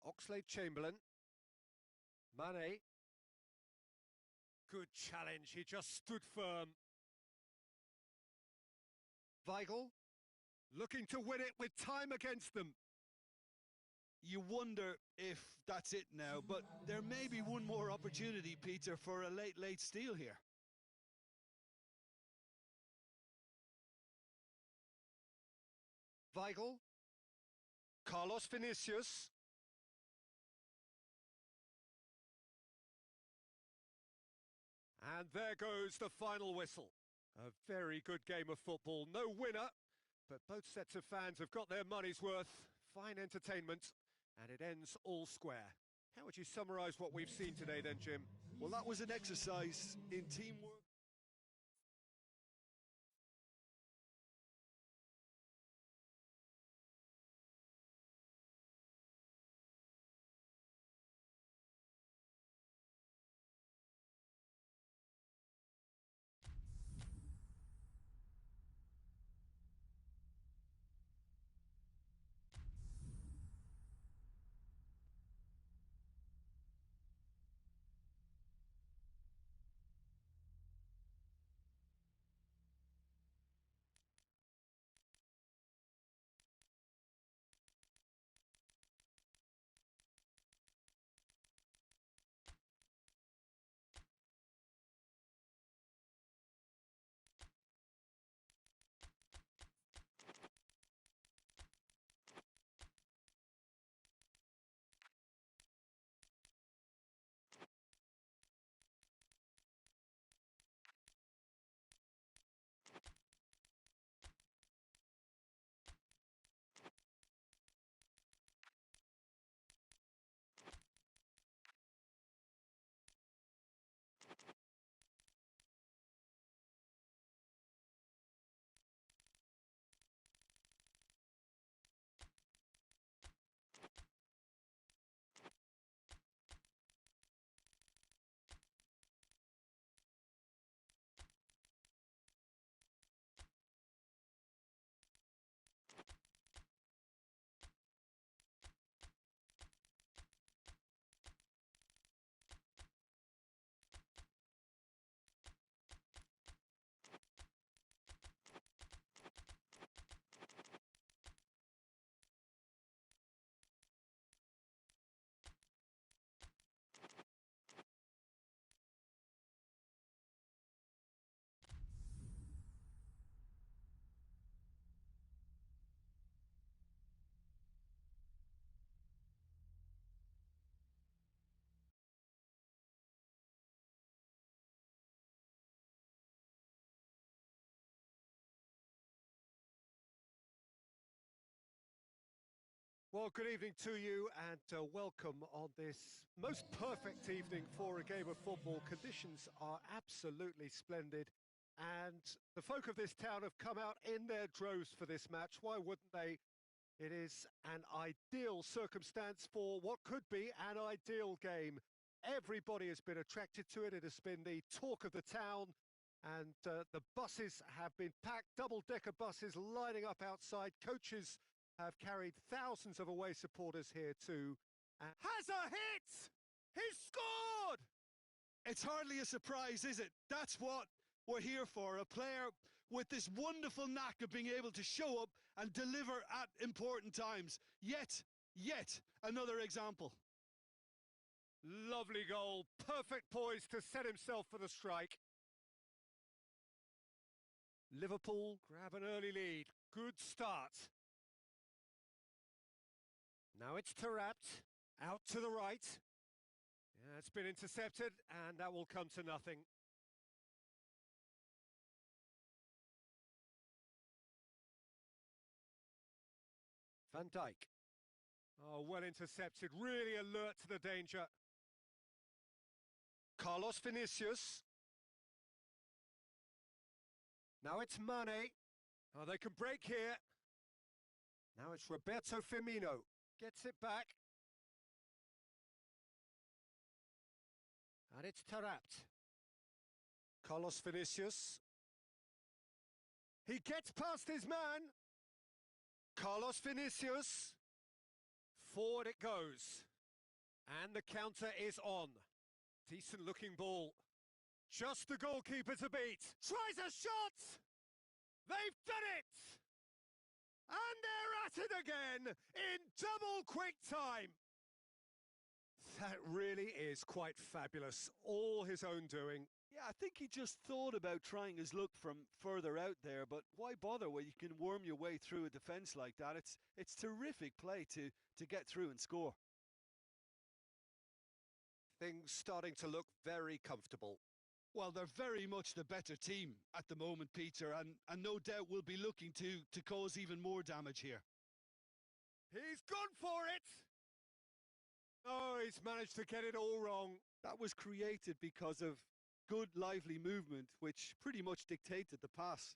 Oxlade-Chamberlain. Mane. Good challenge. He just stood firm. Weigl. Looking to win it with time against them.
You wonder if that's it now, but there may be one more opportunity, Peter, for a late steal here.
Weigl. Carlos Vinicius. And there goes the final whistle. A very good game of football. No winner, but both sets of fans have got their money's worth. Fine entertainment, and it ends all square. How would you summarise what we've seen today then, Jim?
Well, that was an exercise in teamwork.
Well, good evening to you and welcome on this most perfect evening for a game of football. Conditions are absolutely splendid and the folk of this town have come out in their droves for this match. Why wouldn't they? It is an ideal circumstance for what could be an ideal game. Everybody has been attracted to it. It has been the talk of the town and the buses have been packed, double-decker buses lining up outside. Coaches have carried thousands of away supporters here too. Has a hit! He's scored!
It's hardly a surprise, is it? That's what we're here for. A player with this wonderful knack of being able to show up and deliver at important times. Yet another example.
Lovely goal. Perfect poise to set himself for the strike. Liverpool grab an early lead. Good start. Now it's Taarabt, out to the right. Yeah, it's been intercepted, and that will come to nothing. Van Dijk. Oh, well intercepted, really alert to the danger. Carlos Vinicius. Now it's Mane. Oh, they can break here. Now it's Roberto Firmino. Gets it back. And it's Taarabt. Carlos Vinicius. He gets past his man. Carlos Vinicius. Forward it goes. And the counter is on. Decent looking ball. Just the goalkeeper to beat. Tries a shot! They've done it! And they're at it again in double quick time. That really is quite fabulous. All his own doing.
Yeah, I think he just thought about trying his luck from further out there, but why bother when you can worm your way through a defence like that? It's terrific play to get through and score.
Things starting to look very comfortable.
Well, they're very much the better team at the moment, Peter, and no doubt will be looking to cause even more damage here.
He's gone for it! Oh, he's managed to get it all wrong.
That was created because of good, lively movement, which pretty much dictated the pass.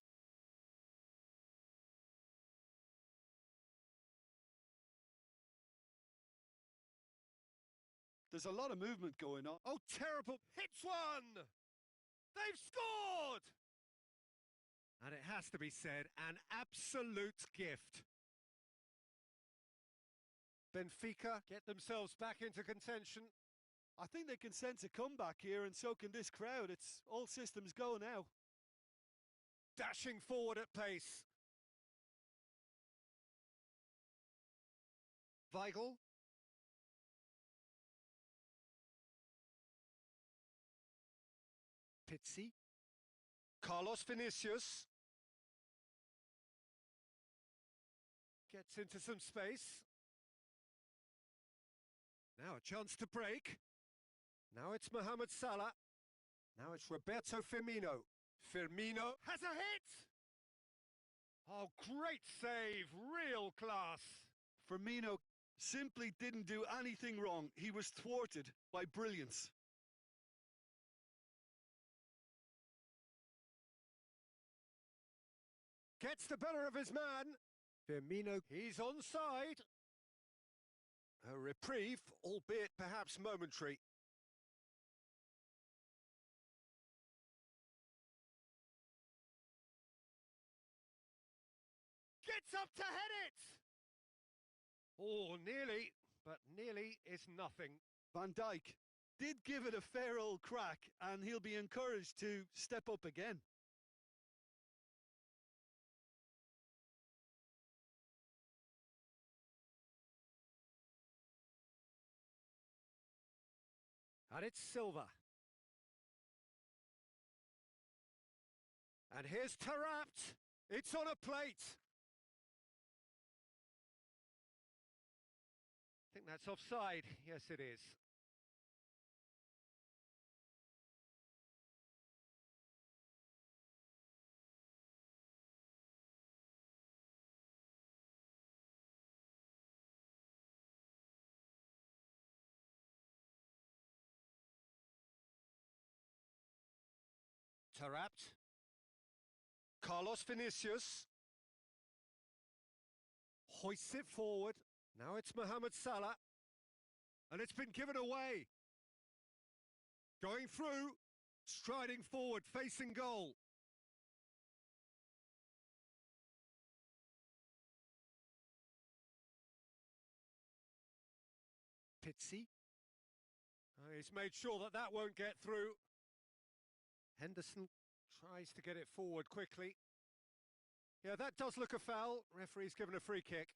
There's a lot of movement going on.
Oh, terrible. Hits one! They've scored! And it has to be said, an absolute gift. Benfica get themselves back into contention.
I think they can sense a comeback here, and so can this crowd. It's all systems go now.
Dashing forward at pace. Weigl. Pizzi. Carlos Vinicius. Gets into some space. Now a chance to break. Now it's Mohamed Salah. Now it's Roberto Firmino. Firmino has a hit! Oh, great save, real class.
Firmino simply didn't do anything wrong. He was thwarted by brilliance.
Gets the better of his man. Firmino, he's onside. A reprieve, albeit perhaps momentary. Gets up to head it! Oh, nearly, but nearly is nothing.
Van Dijk did give it a fair old crack, and he'll be encouraged to step up again.
And it's Silva. And here's Taarabt. It's on a plate. I think that's offside. Yes, it is. Tarapt. Carlos Vinicius. Hoists it forward. Now it's Mohamed Salah. And it's been given away. Going through. Striding forward, facing goal. Pizzi. He's made sure that that won't get through. Henderson tries to get it forward quickly. Yeah, that does look a foul. Referee's given a free kick.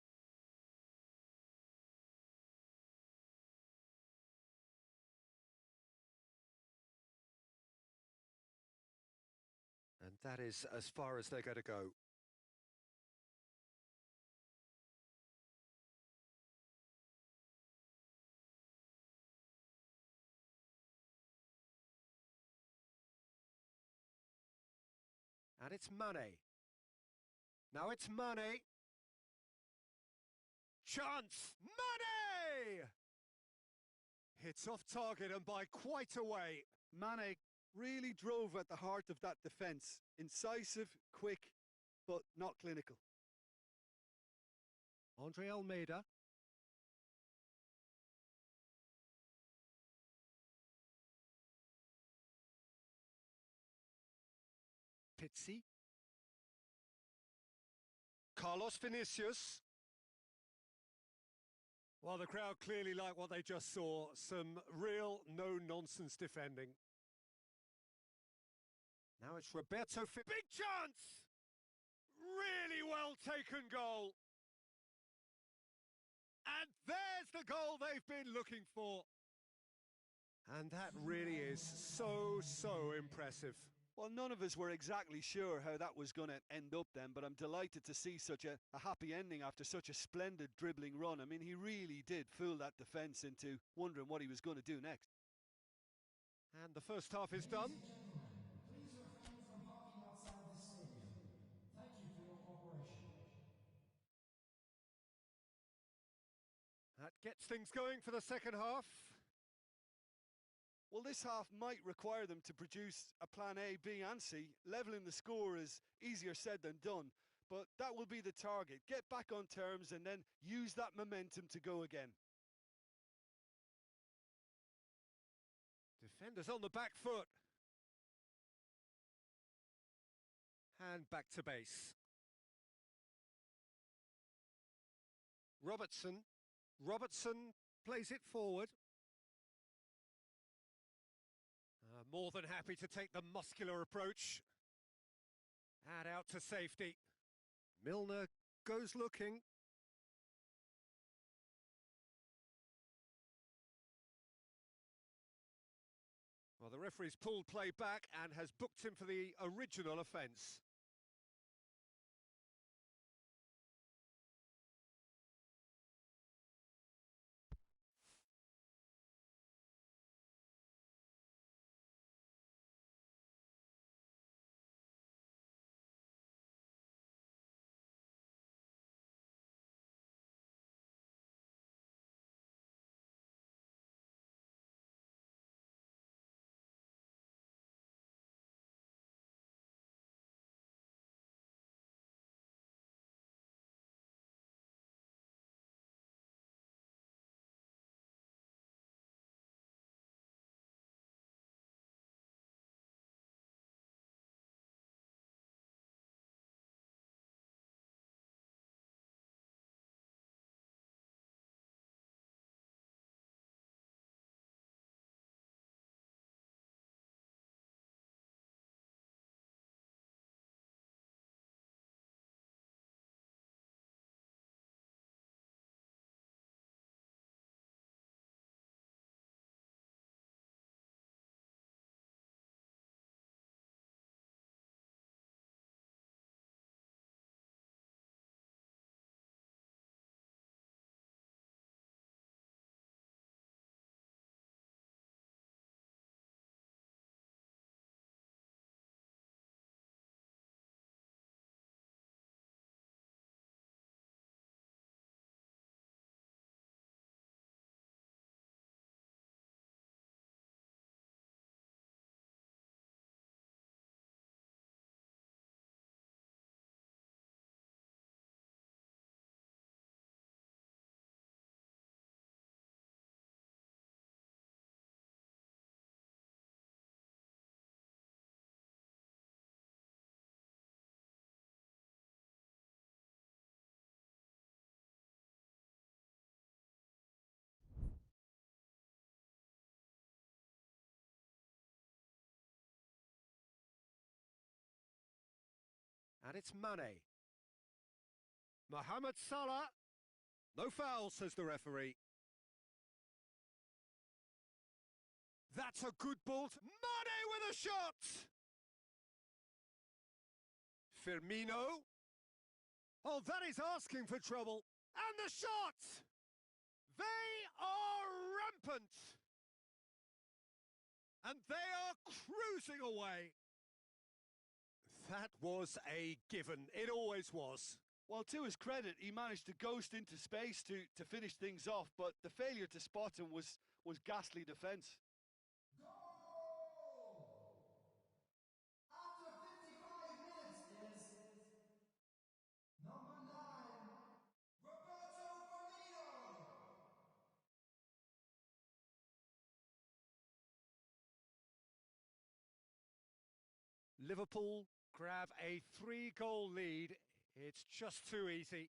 And that is as far as they're going to go. And it's Mane. Now it's Mane. Chance! Mane! Hits off target and by quite a way.
Mane really drove at the heart of that defence. Incisive, quick, but not clinical.
Andre Almeida. Pizzi. Carlos Vinicius. Well, the crowd clearly like what they just saw. Some real no-nonsense defending. Now it's Roberto. Big chance! Really well taken goal. And there's the goal they've been looking for. And that really is so impressive.
Well, none of us were exactly sure how that was going to end up then, but I'm delighted to see such a happy ending after such a splendid dribbling run. I mean, he really did fool that defence into wondering what he was going to do next.
And the first half is done.
Please refrain from parking outside the stadium. Thank you for your cooperation.
That gets things going for the second half.
Well, this half might require them to produce a plan A, B and C. Levelling the score is easier said than done, but that will be the target. Get back on terms and then use that momentum to go again.
Defenders on the back foot. And back to base. Robertson. Robertson plays it forward. More than happy to take the muscular approach. And out to safety. Milner goes looking. Well, the referee's pulled play back and has booked him for the original offence. And it's Mane. Mohamed Salah. No foul, says the referee. That's a good ball. Mane with a shot! Firmino. Oh, that is asking for trouble. And the shot! They are rampant! And they are cruising away. That was a given. It always was.
Well, to his credit, he managed to ghost into space to finish things off, but the failure to spot him was ghastly defence.
Goal! After 55 minutes is number 9, Roberto Firmino.
Liverpool grab a 3-goal lead. It's just too easy.